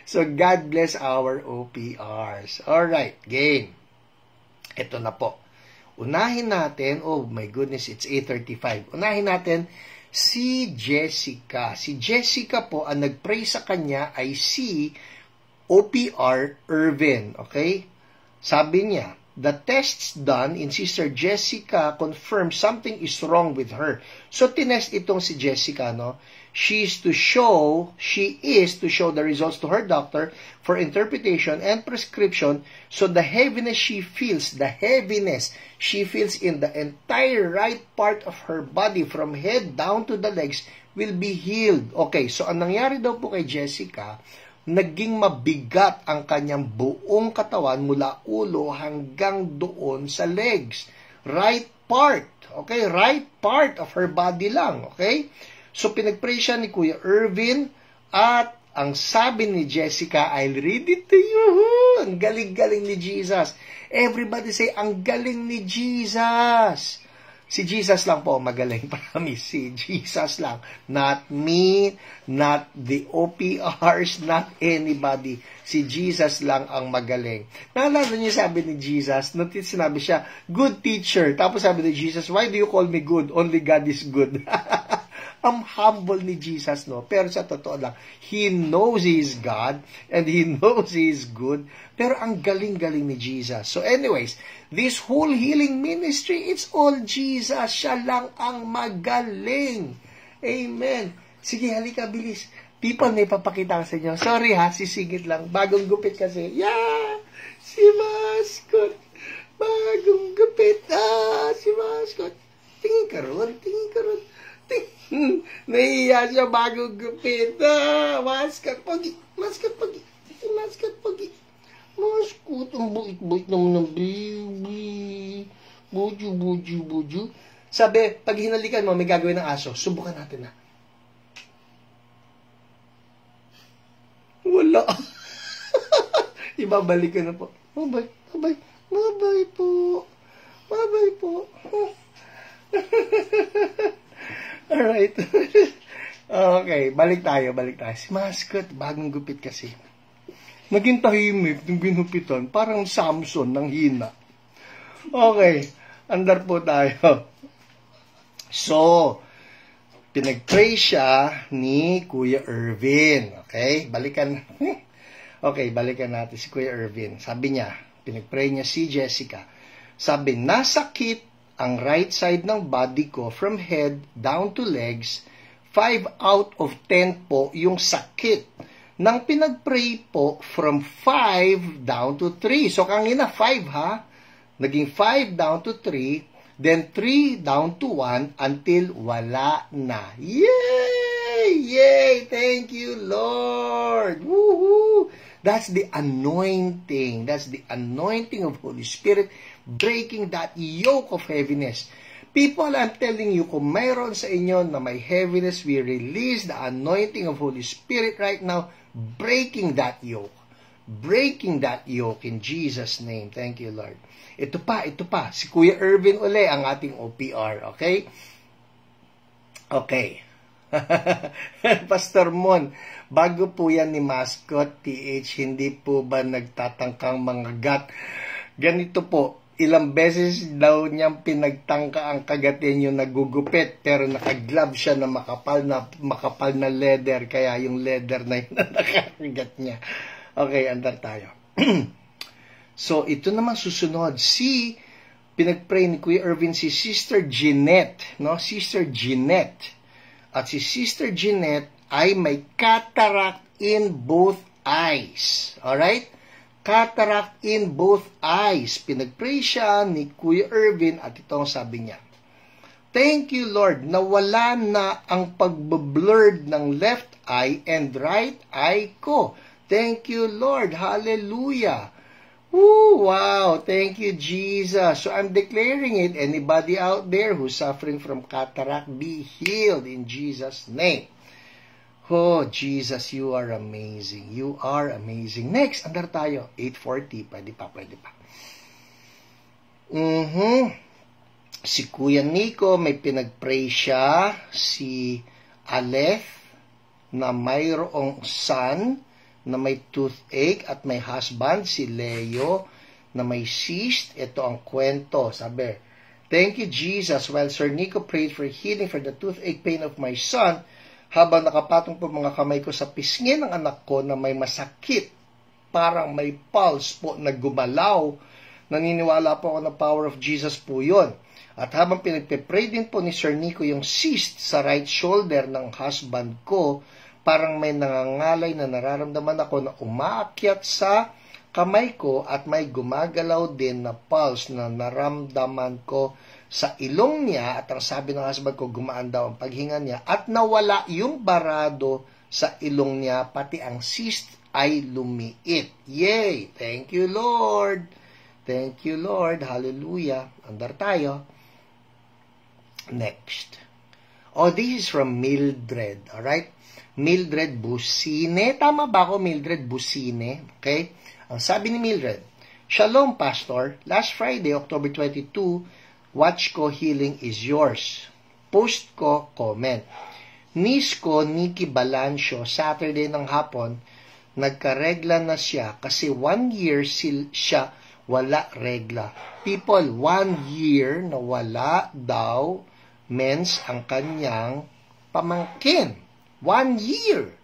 So, God bless our OPRs. Alright, game. Ito na po. Unahin natin, oh my goodness, it's 8:35. Unahin natin si Jessica. Si Jessica po, ang nag-pray sa kanya ay si OPR Irvin. Okay? Sabi niya, the tests done in Sister Jessica confirm something is wrong with her. So, tinest itong si Jessica, no? She is to show the results to her doctor for interpretation and prescription. So, the heaviness she feels in the entire right part of her body from head down to the legs will be healed. Okay, so ang nangyari daw po kay Jessica, naging mabigat ang kanyang buong katawan mula ulo hanggang doon sa legs. Right part. Okay? Right part of her body lang. Okay? So, pinag-pray siya ni Kuya Irvin at ang sabi ni Jessica, I'll read it to you. Ang galing-galing ni Jesus. Everybody say, ang galing ni Jesus. Si Jesus lang po magaling, promise. Si Jesus lang. Not me, not the OPRs, not anybody. Si Jesus lang ang magaling. Naalala niyo sabi ni Jesus, sinabi siya, good teacher. Tapos sabi ni Jesus, why do you call me good? Only God is good. Ang humble ni Jesus, no? Pero sa totoo lang, He knows He is God and He knows He is good. Pero ang galing-galing ni Jesus. So anyways, this whole healing ministry, it's all Jesus. Siya lang ang magaling. Amen. Sige, halika, bilis. People, may papakita ko sa inyo. Sorry ha, sisigit lang. Bagong gupit kasi. Yeah! Si Mascot. Bagong gupit. Si Mascot. Tingin ka ron. Nahiya siya bagong gupit. Mascot, pogi. Mascot, ang buit-buit naman ng baby. Buju. Sabi, pag hinalikan mo, may gagawin ng aso. Subukan natin na. Wala. Ibabalik ko na po. Bye-bye po. Alright. Okay, balik tayo. Si Mascot, bagong gupit kasi. Naging tahimik ng ginupitan, parang Samson ng hina. Okay, andar po tayo. So, pinag-pray siya ni Kuya Irvin. Okay, balikan natin si Kuya Irvin. Sabi niya, pinag-pray niya si Jessica. Sabi, nasakit ang right side ng body ko from head down to legs. 5 out of 10 po yung sakit. Nang pinag-pray po from 5 down to 3. So, kanina 5 ha? Naging 5 down to 3, then 3 down to 1 until wala na. Yay! Thank you, Lord! Woohoo! That's the anointing. That's the anointing of Holy Spirit breaking that yoke of heaviness. People, I'm telling you, kung mayroon sa inyo na may heaviness, we release the anointing of Holy Spirit right now, breaking that yoke in Jesus' name. Thank you, Lord. Ito pa, si Kuya Irvin uli ang ating OPR, okay? Okay. Pastor Mon, bago po yan ni Mascot, TH, hindi po ba nagtatangkang mga gat? Ganito po, ilang beses daw niyang pinagtangka ang kagatin yung nagugupit, pero nakaglove siya na makapal na leather, kaya yung leather na yun na nakakagat niya. Okay, andar tayo. So, ito naman susunod. Pinagpray ni Kuya Irvin si Sister Jeanette, no? Sister Jeanette. At si Sister Jeanette ay may cataract in both eyes. Alright? Cataract in both eyes. Pinagpray siya ni Kuya Irvin at itong sabi niya, thank you, Lord, nawala na ang pagbablurred ng left eye and right eye ko. Thank you, Lord. Hallelujah. Woo, wow. Thank you, Jesus. So I'm declaring it. Anybody out there who's suffering from cataract, be healed in Jesus' name. Oh, Jesus, you are amazing. You are amazing. Next, andar tayo. 8:40. Pwede pa. Si Kuya Nico, may pinagpray siya. Si Aleph, na mayroong son, na may toothache at may husband, si Leo, na may cyst. Ito ang kwento. Sabi, thank you, Jesus. While Sir Nico prayed for healing for the toothache pain of my son, habang nakapatong po mga kamay ko sa pisngi ng anak ko na may masakit, parang may pulse po na gumalaw. Naniniwala po ako na power of Jesus po yun. At habang pinagpe-pray din po ni Sir Nico yung cyst sa right shoulder ng husband ko, parang may nangangalay na nararamdaman ako na umaakyat sa kamay ko at may gumagalaw din na pulse na naramdaman ko sa ilong niya. At ang sabi ng husband ko, gumaan daw ang paghinga niya at nawala yung barado sa ilong niya, pati ang cyst ay lumiit. Yay! Thank you, Lord! Thank you, Lord! Hallelujah! Andar tayo. Next. Oh, this is from Mildred. Alright? Mildred Busine. Tama ba ako, Mildred Busine? Okay? Ang sabi ni Mildred, Shalom, Pastor. Last Friday, October 22, watch ko Healing is Yours. Post ko, comment. Niece ko, Nikki Balancio, Saturday ng hapon, nagkaregla na siya kasi 1 year siya wala regla. People, 1 year na wala daw mens ang kanyang pamangkin. 1 year.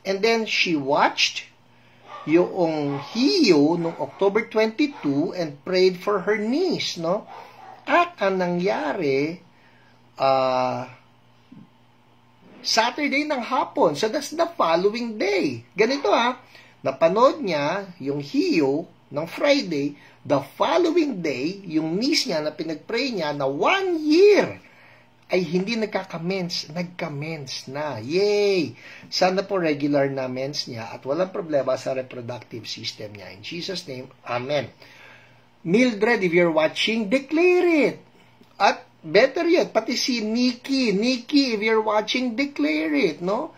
And then she watched yung hiyo noong October 22 and prayed for her niece, no? At ang nangyari, Saturday ng hapon. So that's the following day. Ganito napanood niya yung hiyo ng Friday, the following day, yung niece niya na pinagpray niya na 1 year ay hindi nagka-mens na. Yay! Sana po regular na mens niya at walang problema sa reproductive system niya. In Jesus' name, Amen. Mildred, if you're watching, declare it. At better yet, pati si Nikki, if you're watching, declare it, no?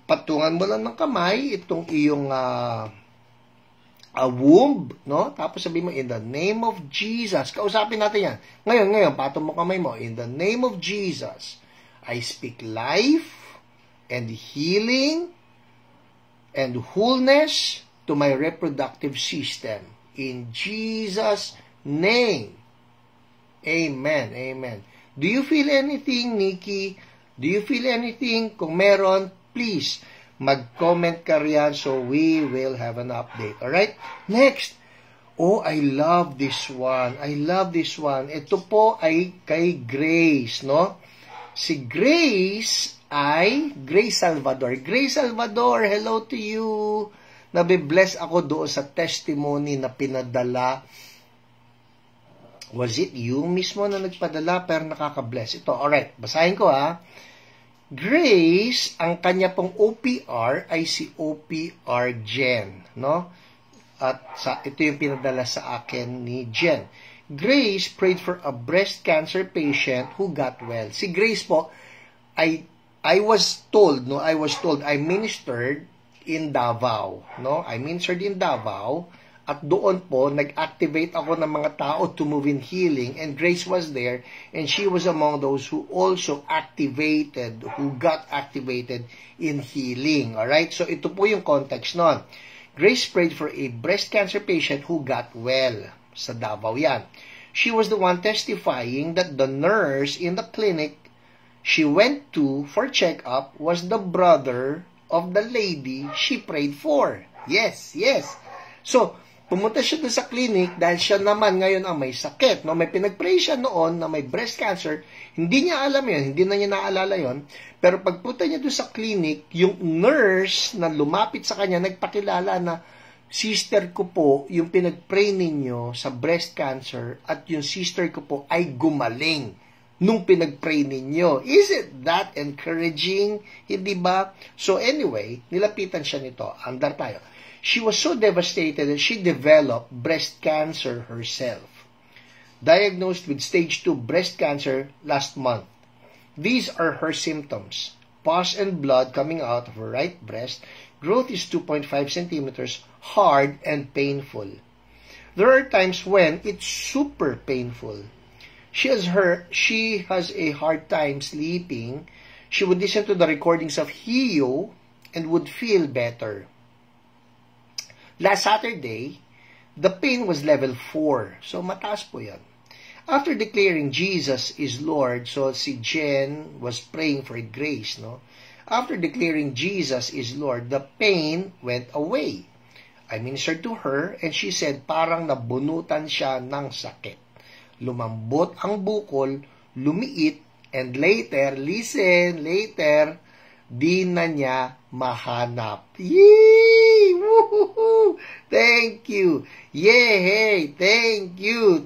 Patungan mo lang ng kamay itong iyong womb, no? Tapos sabihin mo, in the name of Jesus. Kausapin natin yan. Ngayon, patong mo kamay mo. In the name of Jesus, I speak life and healing and wholeness to my reproductive system. In Jesus' name. Amen. Amen. Do you feel anything, Nikki? Do you feel anything? Kung meron, please, mag-comment ka riyan so we will have an update. Alright? Next. Oh, I love this one. I love this one. Ito po ay kay Grace, no? Si Grace ay Grace Salvador. Grace Salvador, hello to you. Nabibless ako doon sa testimony na pinadala. Was it you mismo na nagpadala pero nakaka-bless? Ito, alright. Basahin ko Grace, ang kanya pong OPR ay si OPR Jen, no? At ito yung pinadala sa akin ni Jen. Grace prayed for a breast cancer patient who got well. Si Grace po, I was told I ministered in Davao, no? I ministered in Davao. At doon po, nag-activate ako ng mga tao to move in healing. And Grace was there. And she was among those who also who got activated in healing. Alright? So, ito po yung context nun. Grace prayed for a breast cancer patient who got well. Sa Davao yan. She was the one testifying that the nurse in the clinic she went to for check-up was the brother of the lady she prayed for. Yes. So, pumunta siya doon sa clinic dahil siya naman ngayon ang may sakit. No? May pinag-pray siya noon na may breast cancer. Hindi niya alam yun. Hindi na niya naalala yun. Pero pagpunta niya doon sa clinic, yung nurse na lumapit sa kanya, nagpakilala na, sister ko po, yung pinag-pray ninyo sa breast cancer at yung sister ko po ay gumaling nung pinag-pray ninyo. Is it that encouraging? Hindi ba? So anyway, nilapitan siya nito. Andar tayo. She was so devastated that she developed breast cancer herself. Diagnosed with stage 2 breast cancer last month. These are her symptoms. Pus and blood coming out of her right breast. Growth is 2.5 centimeters, hard and painful. There are times when it's super painful. She has a hard time sleeping. She would listen to the recordings of Hiyo and would feel better. Last Saturday, The pain was level 4. So, mataas po yan. After declaring Jesus is Lord, so si Jen was praying for grace, no? After declaring Jesus is Lord, the pain went away. I ministered to her and she said parang nabunutan siya ng sakit. Lumambot ang bukol, lumiit, and later, listen, later, di na niya mahanap. Yee! Woohoo! Thank you. Yay! Thank you,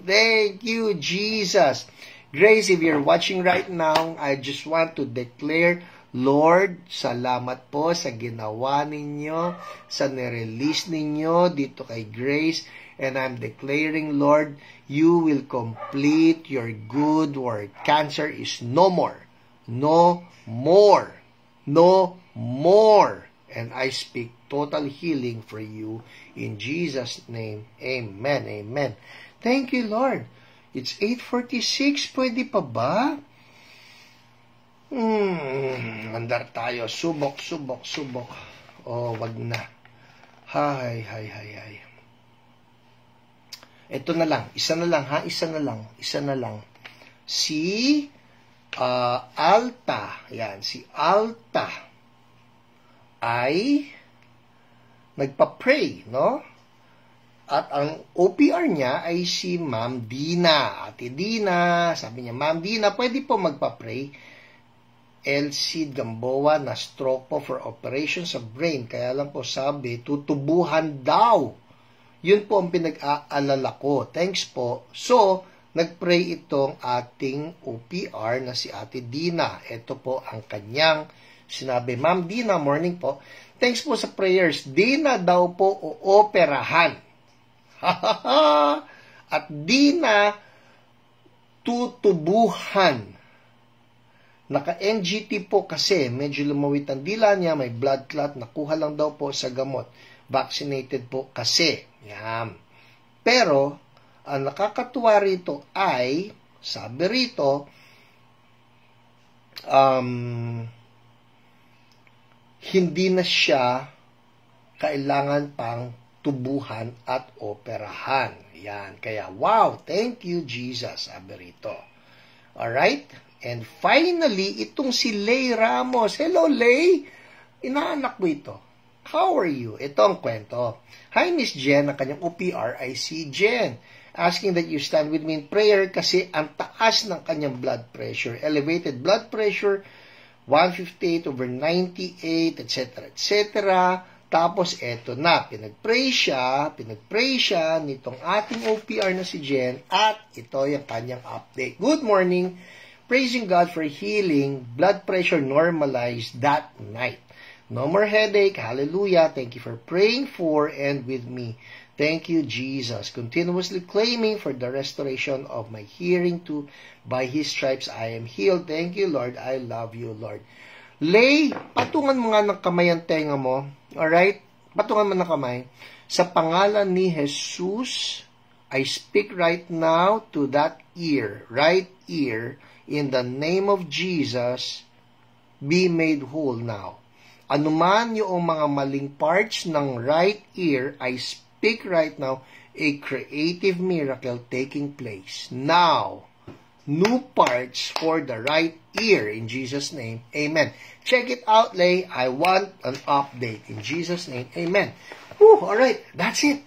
Jesus. Grace, if you're watching right now, I just want to declare, Lord, salamat po sa ginawa ninyo, sa nirelease ninyo dito kay Grace. And I'm declaring, Lord, you will complete your good work. Cancer is no more. No more. No more. And I speak total healing for you in Jesus' name. Amen. Amen. Thank you, Lord. It's 8:46. Pwede pa ba? Andar tayo. Subok. Oh, wag na. Hay. Ito na lang. Isa na lang. Si Alta. Yan. Si Alta ay nagpa-pray, no? At ang OPR niya ay si Ma'am Dina. Ate Dina, sabi niya, Ma'am Dina, pwede po magpa-pray. Elsie Gamboa na stroke po for operation sa brain. Kaya lang po sabi, tutubuhan daw. Yun po ang pinag-aalala ko. Thanks po. So, nag-pray itong ating OPR na si Ate Dina. Ito po ang kanyang sinabi. Ma'am Dina, morning po. Thanks po sa prayers. Dina daw po ooperahan. At Dina tutubuhan. Naka-NGT po kasi, medyo lumawit ang dila niya, may blood clot, nakuha lang daw po sa gamot. Vaccinated po kasi. Yan. Pero, ang nakakatuwa rito ay, sabi rito, hindi na siya kailangan pang tubuhan at operahan. Yan. Kaya, wow, thank you, Jesus, sabi rito. Alright? And finally, itong si Lay Ramos. Hello, Lay! Inaanak mo ito. How are you? Ito ang kwento. Hi, Miss Jen. Ang kanyang OPR ay si Jen. Asking that you stand with me in prayer kasi ang taas ng kanyang blood pressure. Elevated blood pressure, 158/98, etc. etc. Tapos, eto na. Pinag-pray siya nitong ating OPR na si Jen at ito yung kanyang update. Good morning. Praising God for healing, blood pressure normalized that night. No more headache, hallelujah. Thank you for praying for and with me. Thank you, Jesus. Continuously claiming for the restoration of my hearing too. By His stripes I am healed. Thank you, Lord. I love you, Lord. Lay, patungan mo nga ng kamay ang tenga mo. Alright? Patungan mo ng kamay. Sa pangalan ni Jesus, I speak right now to that ear, right ear, in the name of Jesus, be made whole now. Anuman yung mga maling parts ng right ear, I speak right now, a creative miracle taking place. Now, new parts for the right ear in Jesus' name. Amen. Check it out, Lay. I want an update in Jesus' name. Amen. Alright. That's it.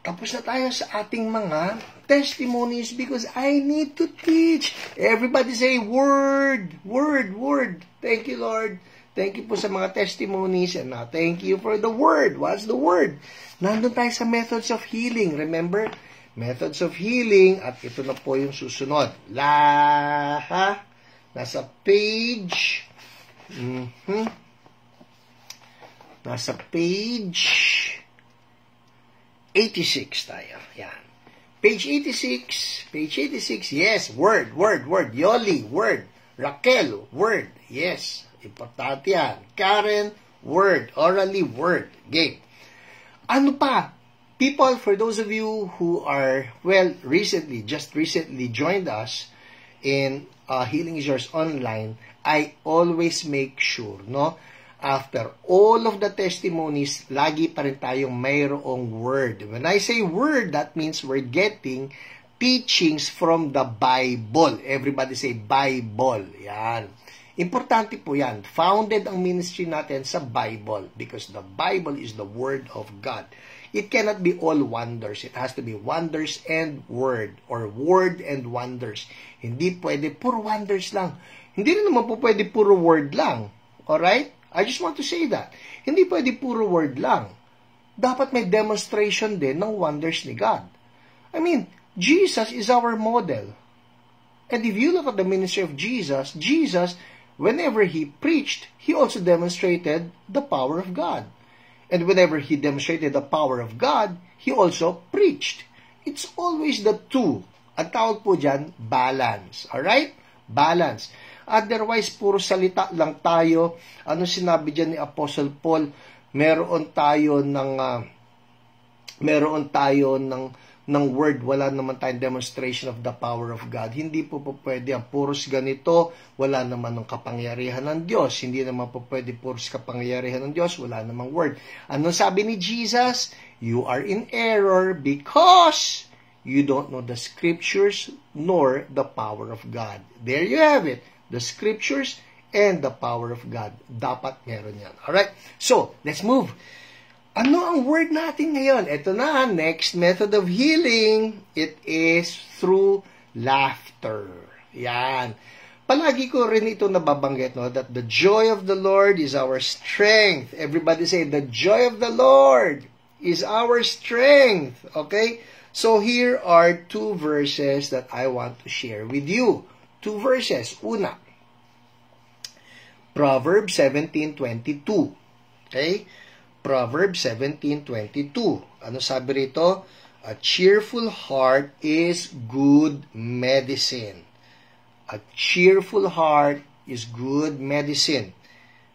Tapos na tayo sa ating mga testimonies because I need to teach. Everybody say, word. Thank you, Lord. Thank you po sa mga testimonies and now thank you for the word. What's the word? Nandun tayo sa methods of healing. Remember? Methods of healing at ito na po yung susunod. Nasa page nasa page 86 tayo. Yan. Page 86. Yes, word. Yoli, word. Raquel, word. Yes, importante yan. Karen, word. Orally, word. Game. Ano pa? People, for those of you who are, just recently joined us in Healing is Yours Online, I always make sure, no? after all of the testimonies, lagi pa rin tayong mayroong word. When I say word, that means we're getting teachings from the Bible. Everybody say Bible. Yan. Importante po yan. Founded ang ministry natin sa Bible because the Bible is the Word of God. It cannot be all wonders. It has to be wonders and word or word and wonders. Hindi pwede puro wonders lang. Hindi rin naman po pwede puro word lang. Alright? I just want to say that. Hindi pwede puro word lang. Dapat may demonstration din ng wonders ni God. I mean, Jesus is our model. And if you look at the ministry of Jesus, whenever he preached, he also demonstrated the power of God. And whenever he demonstrated the power of God, he also preached. It's always the two. Ang tawag po dyan, balance. Alright? Balance. Otherwise, puro salita lang tayo. Ano sinabi dyan ni Apostle Paul? Meron tayo ng word, wala naman tayong demonstration of the power of God. Hindi po pwede ang puros ganito, wala naman ng kapangyarihan ng Diyos. Hindi naman po pwede puros kapangyarihan ng Diyos, wala namang word. Ano sabi ni Jesus? You are in error because you don't know the scriptures nor the power of God. There you have it. The scriptures and the power of God. Dapat meron yan. Alright? So, let's move. Ano ang word natin ngayon? Ito na, next method of healing. It is through laughter. Yan. Palagi ko rin ito nababanggit, no? That the joy of the Lord is our strength. Everybody say, the joy of the Lord is our strength. Okay? So here are two verses that I want to share with you. Two verses. Una, Proverbs 17:22. Okay? Proverbs 17:22. Ano sabi rito? A cheerful heart is good medicine. A cheerful heart is good medicine.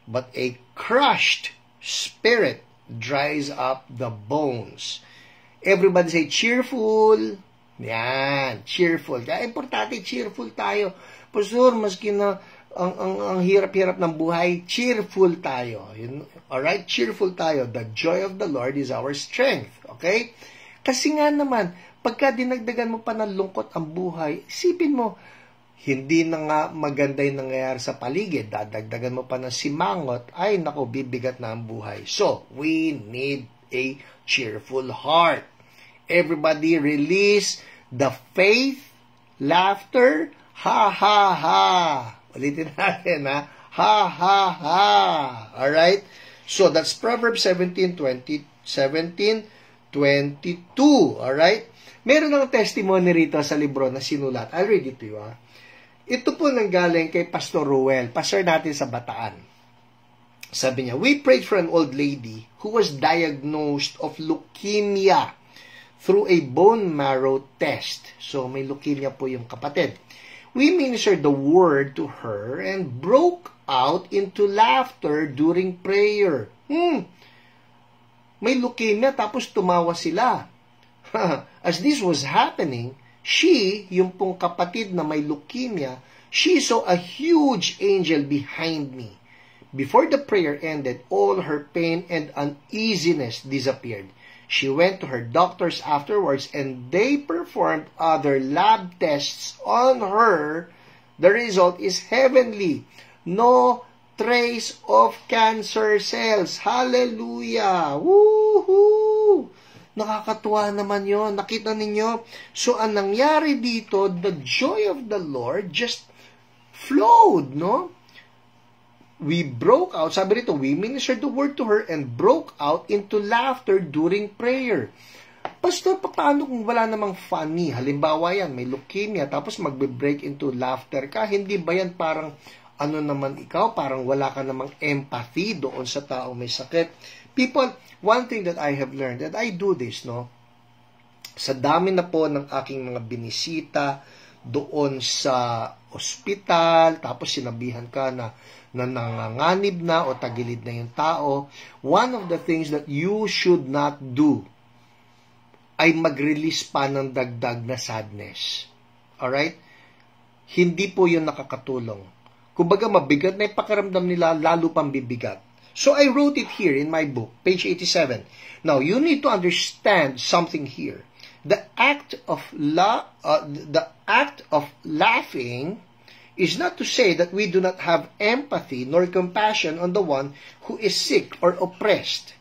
But a crushed spirit dries up the bones. Everybody say cheerful. Yan, cheerful. Kaya importante, cheerful tayo. Pastor, maski na ang hirap-hirap ng buhay, cheerful tayo. Alright? Cheerful tayo. The joy of the Lord is our strength. Okay? Kasi nga naman, pagka dinagdagan mo pa ng lungkot ang buhay, isipin mo, hindi na nga maganda yung nangyayari sa paligid. Dadagdagan mo pa ng simangot, ay naku, bibigat na ang buhay. So, we need a cheerful heart. Everybody release the faith, laughter, ha, ha, ha. Ulitin natin, ha? Ha, ha, ha. Alright? So, that's Proverbs 17:22. Alright? Meron ng testimony rito sa libro na sinulat. I'll read it to you, ha? Ito po nanggaling kay Pastor Ruel, pastor natin sa Bataan. Sabi niya, we prayed for an old lady who was diagnosed of leukemia through a bone marrow test. So, may leukemia po yung kapatid. We ministered the word to her and broke out into laughter during prayer. May leukemia tapos tumawa sila. As this was happening, she, yung pong kapatid na may leukemia, she saw a huge angel behind me. Before the prayer ended, all her pain and uneasiness disappeared. She went to her doctors afterwards and they performed other lab tests on her. The result is heavenly. No trace of cancer cells. Hallelujah! Woohoo! Nakakatuwa naman yon. Nakita ninyo? So, ang nangyari dito, the joy of the Lord just flowed, no? We broke out, sabi rito, we ministered the word to her and broke out into laughter during prayer. Pastor, paano kung wala namang funny? Halimbawa yan, may leukemia, tapos magbe-break into laughter ka. Hindi ba yan parang, ano naman ikaw, parang wala ka namang empathy doon sa tao may sakit? People, one thing that I have learned, that I do this, no? Sa dami na po ng aking mga binisita doon sa ospital, tapos sinabihan ka na nanganganib na o tagilid na yung tao, one of the things that you should not do ay mag-release pa ng dagdag na sadness. Alright? Hindi po yun nakakatulong. Kumbaga, mabigat na yung pakiramdam nila, lalo pang bibigat. So I wrote it here in my book, page 87. Now, you need to understand something here. The act of laughing is not to say that we do not have empathy nor compassion on the one who is sick or oppressed.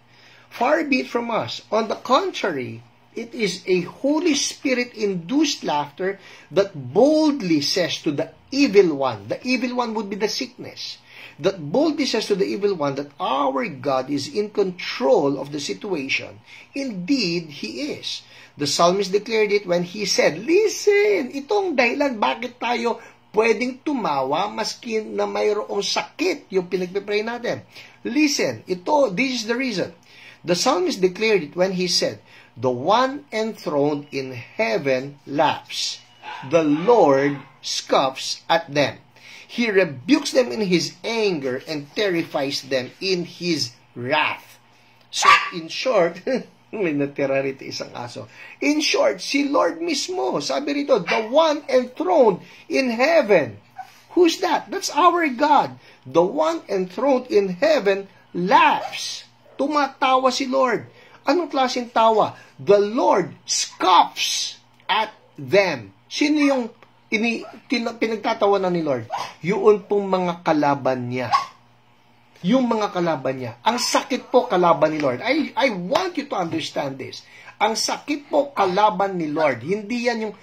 Far be it from us. On the contrary, it is a Holy Spirit-induced laughter that boldly says to the evil one would be the sickness, that boldly says to the evil one that our God is in control of the situation. Indeed, He is. The psalmist declared it when he said, listen, itong dahilan bakit tayo pwedeng tumawa maski na mayroong sakit yung pinagpipray natin. Listen, this is the reason. The psalmist declared it when he said, the one enthroned in heaven laughs. The Lord scoffs at them. He rebukes them in His anger and terrifies them in His wrath. So, in short, may natira rito isang aso. In short, si Lord mismo, sabi rito, the one enthroned in heaven. Who's that? That's our God. The one enthroned in heaven laughs. Tumatawa si Lord. Anong klaseng tawa? The Lord scoffs at them. Sino yung pinagtatawanan ni Lord? Yun pong mga kalaban niya. Yung mga kalaban niya. Ang sakit po kalaban ni Lord. I want you to understand this. Ang sakit po kalaban ni Lord. Hindi yan yung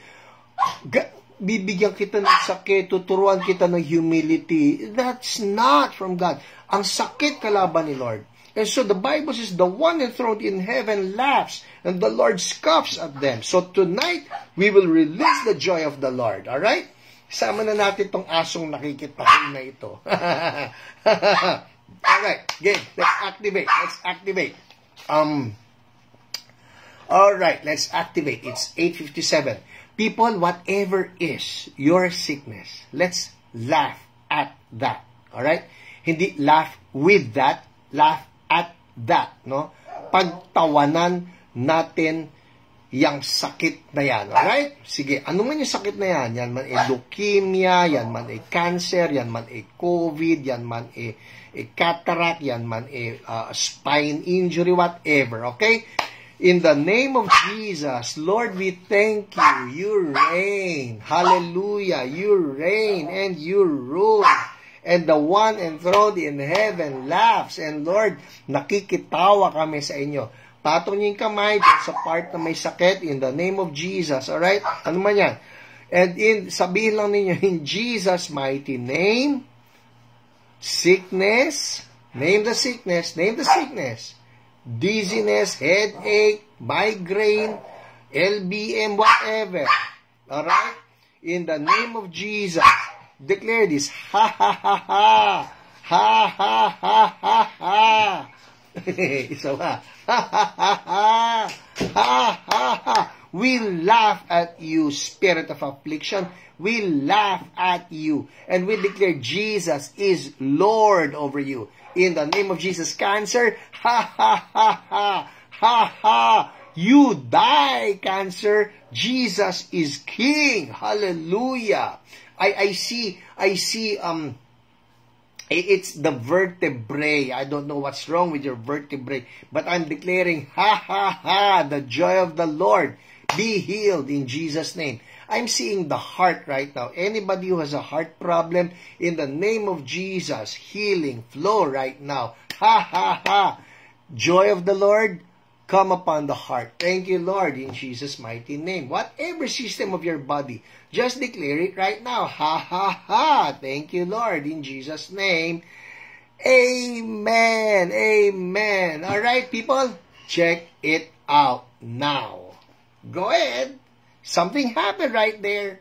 bibigyan kita ng sakit, tuturuan kita ng humility. That's not from God. Ang sakit kalaban ni Lord. And so the Bible says, the one enthroned in heaven laughs, and the Lord scoffs at them. So tonight, we will release the joy of the Lord. Alright? Sama na natin itong asong nakikitahin na ito. Alright, game. Let's activate. Alright, let's activate. It's 8:57. People, whatever is your sickness, let's laugh at that. Alright? Hindi laugh with that, laugh at that, no? Pagtawanan natin yung sakit na yan, alright? Sige, ano man yung sakit na yan? Yan man ay leukemia, yan man ay cancer, yan man ay COVID, yan man ay cataract, yan man ay spine injury, whatever, okay? In the name of Jesus, Lord, we thank you. You reign. Hallelujah. You reign and you rule. And the one enthroned in heaven laughs. And Lord, nakikitawa kami sa inyo. Patong niyo yung kamay sa part na may sakit in the name of Jesus. Alright? Ano man yan? And sabihin lang ninyo, in Jesus' mighty name, sickness, name the sickness, dizziness, headache, migraine, LBM, whatever. Alright? In the name of Jesus, declare this. Ha ha ha ha. Ha ha ha ha ha. Isa pa. Ha ha ha ha. Ha ha ha. We laugh at you, spirit of affliction. We laugh at you. And we declare Jesus is Lord over you. In the name of Jesus, cancer. Ha ha ha ha. Ha ha. You die, cancer. Jesus is King. Hallelujah. I see, it's the vertebrae. I don't know what's wrong with your vertebrae, but I'm declaring, ha, ha, ha, the joy of the Lord. Be healed in Jesus' name. I'm seeing the heart right now. Anybody who has a heart problem, in the name of Jesus, healing, flow right now. Ha, ha, ha. Joy of the Lord, come upon the heart. Thank you, Lord, in Jesus' mighty name. Whatever system of your body, just declare it right now. Ha, ha, ha. Thank you, Lord, in Jesus' name. Amen. Amen. All right, people, check it out now. Go ahead. Something happened right there.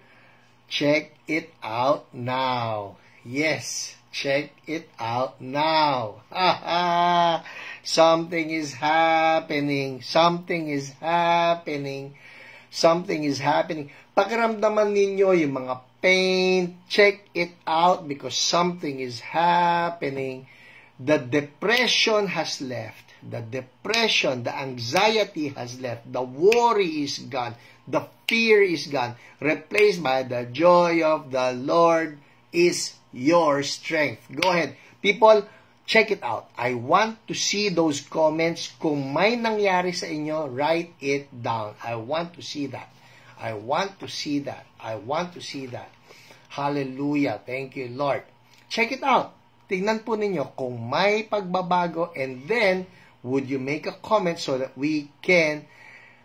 Check it out now. Yes, check it out now. Ha, ha. Something is happening. Something is happening. Something is happening. Pakiramdaman ninyo yung mga pain. Check it out because something is happening. The depression has left. The depression, the anxiety has left. The worry is gone. The fear is gone. Replaced by the joy of the Lord is your strength. Go ahead. People, Check it out. I want to see those comments. Kung may nangyari sa inyo, write it down. I want to see that. I want to see that. I want to see that. Hallelujah. Thank you, Lord. Check it out. Tingnan po ninyo kung may pagbabago, and then, would you make a comment so that we can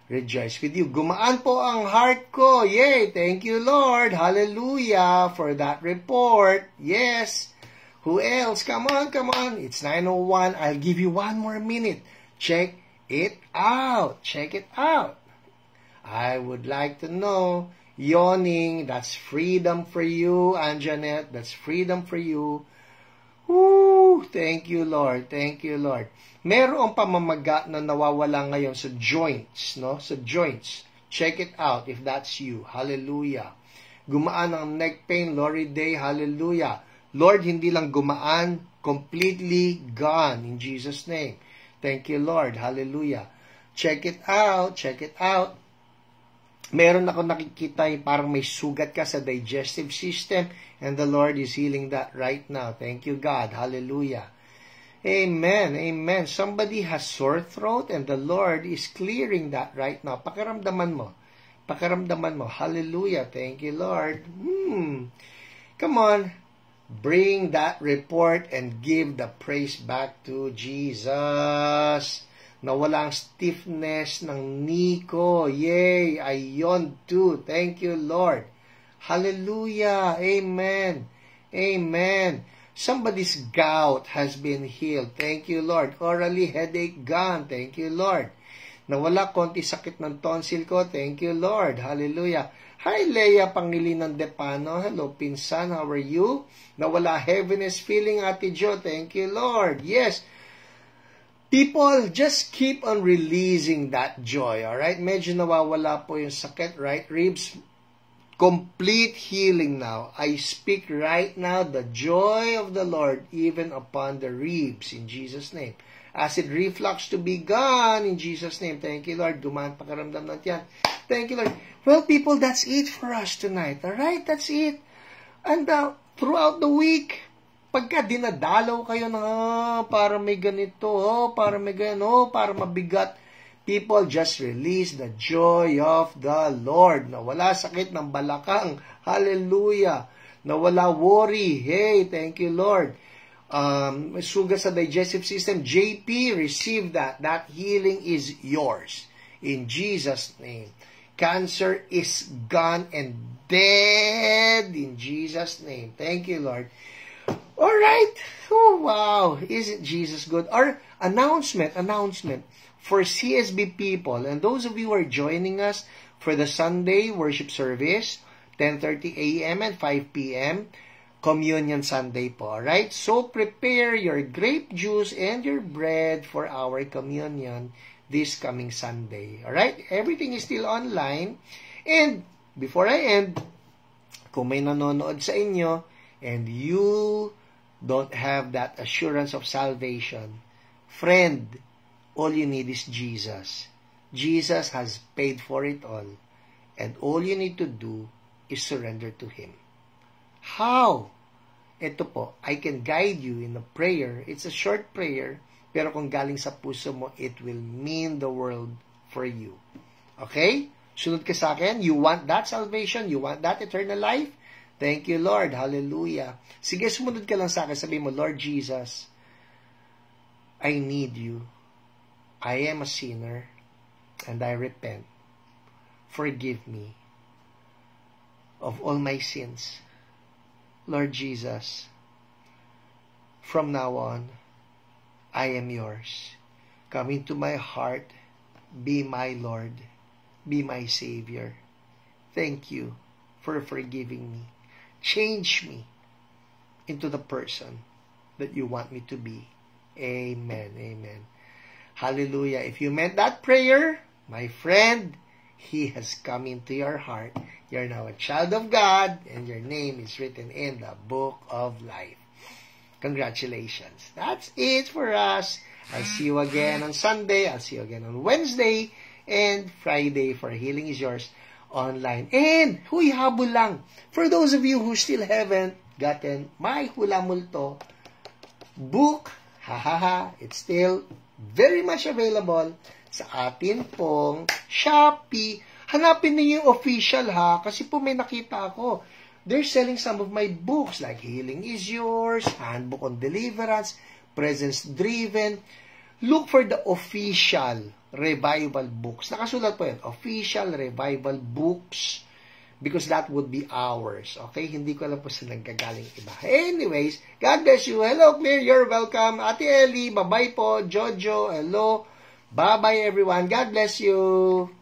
rejoice with you. Gumaan po ang heart ko. Yay! Thank you, Lord. Hallelujah for that report. Yes. Who else? Come on, come on. It's 9:01. I'll give you one more minute. Check it out. Check it out. I would like to know. Yawning, that's freedom for you, Anjanette. That's freedom for you. Woo! Thank you, Lord. Thank you, Lord. Merong pamamaga na nawawala ngayon sa joints, no? Sa joints. Check it out if that's you. Hallelujah. Gumaan ang neck pain, Lori Day. Hallelujah. Lord, hindi lang gumaan, completely gone in Jesus' name. Thank you, Lord. Hallelujah. Check it out. Check it out. Meron ako nakikita yung parang may sugat ka sa digestive system, and the Lord is healing that right now. Thank you, God. Hallelujah. Amen. Amen. Somebody has sore throat, and the Lord is clearing that right now. Pakiramdaman mo. Pakiramdaman mo. Hallelujah. Thank you, Lord. Come on. Bring that report and give the praise back to Jesus. Nawala ang stiffness ng knee ko. Yay! Ayon too. Thank you, Lord. Hallelujah. Amen. Amen. Somebody's gout has been healed. Thank you, Lord. Orally headache gone. Thank you, Lord. Nawala konti sakit ng tonsil ko. Thank you, Lord. Hallelujah. Hi, Leia Pangilinan Depano. Hello, Pinsan. How are you? Nawala heaviness feeling, Ate Jo. Thank you, Lord. Yes. People, just keep on releasing that joy, alright? Medyo nawawala po yung sakit, right? Ribs, complete healing now. I speak right now the joy of the Lord even upon the ribs in Jesus' name. Acid reflux to be gone in Jesus' name. Thank you, Lord. Gumaan pakiramdam natin yan. Thank you, Lord. Well, people, that's it for us tonight. Alright? That's it. And throughout the week, pagka dinadalaw kayo na para may ganito, para may gano, para mabigat, people, just release the joy of the Lord. Nawala sakit ng balakang. Hallelujah. Nawala worry. Hey, thank you, Lord. May sugat sa digestive system. JP, receive that. That healing is yours. In Jesus' name. Cancer is gone and dead in Jesus' name. Thank you, Lord. All right. Oh, wow. Isn't Jesus good? Our announcement for CSB people and those of you who are joining us for the Sunday worship service, 10:30 a.m. and 5 p.m., Communion Sunday po. All right? So prepare your grape juice and your bread for our communion this coming Sunday. Alright? Everything is still online. And, before I end, kung may nanonood sa inyo, and you don't have that assurance of salvation, friend, all you need is Jesus. Jesus has paid for it all. And all you need to do is surrender to Him. How? Ito po, I can guide you in a prayer. It's a short prayer, pero kung galing sa puso mo, it will mean the world for you. Okay? Sunod ka sa akin. You want that salvation? You want that eternal life? Thank you, Lord. Hallelujah. Sige, sumunod ka lang sa akin. Sabi mo, Lord Jesus, I need you. I am a sinner, and I repent. Forgive me of all my sins. Lord Jesus, from now on, I am yours. Come into my heart. Be my Lord. Be my Savior. Thank you for forgiving me. Change me into the person that you want me to be. Amen. Amen. Hallelujah. If you meant that prayer, my friend, He has come into your heart. You're now a child of God, and your name is written in the book of life. Congratulations. That's it for us. I'll see you again on Sunday. I'll see you again on Wednesday and Friday for Healing is Yours online. And, huy, habol lang. For those of you who still haven't gotten my Hula Multo book, it's still very much available sa atin pong Shopee. Hanapin niyo yung official ha, kasi po may nakita ako. They're selling some of my books like Healing is Yours, Handbook on Deliverance, Presence Driven. Look for the official revival books. Nakasulat po yan, official revival books, because that would be ours. Okay? Hindi ko alam po saan nanggagaling iba. Anyways, God bless you. Hello, Claire. You're welcome. Ate Ellie, bye-bye po. Jojo, hello. Bye-bye, everyone. God bless you.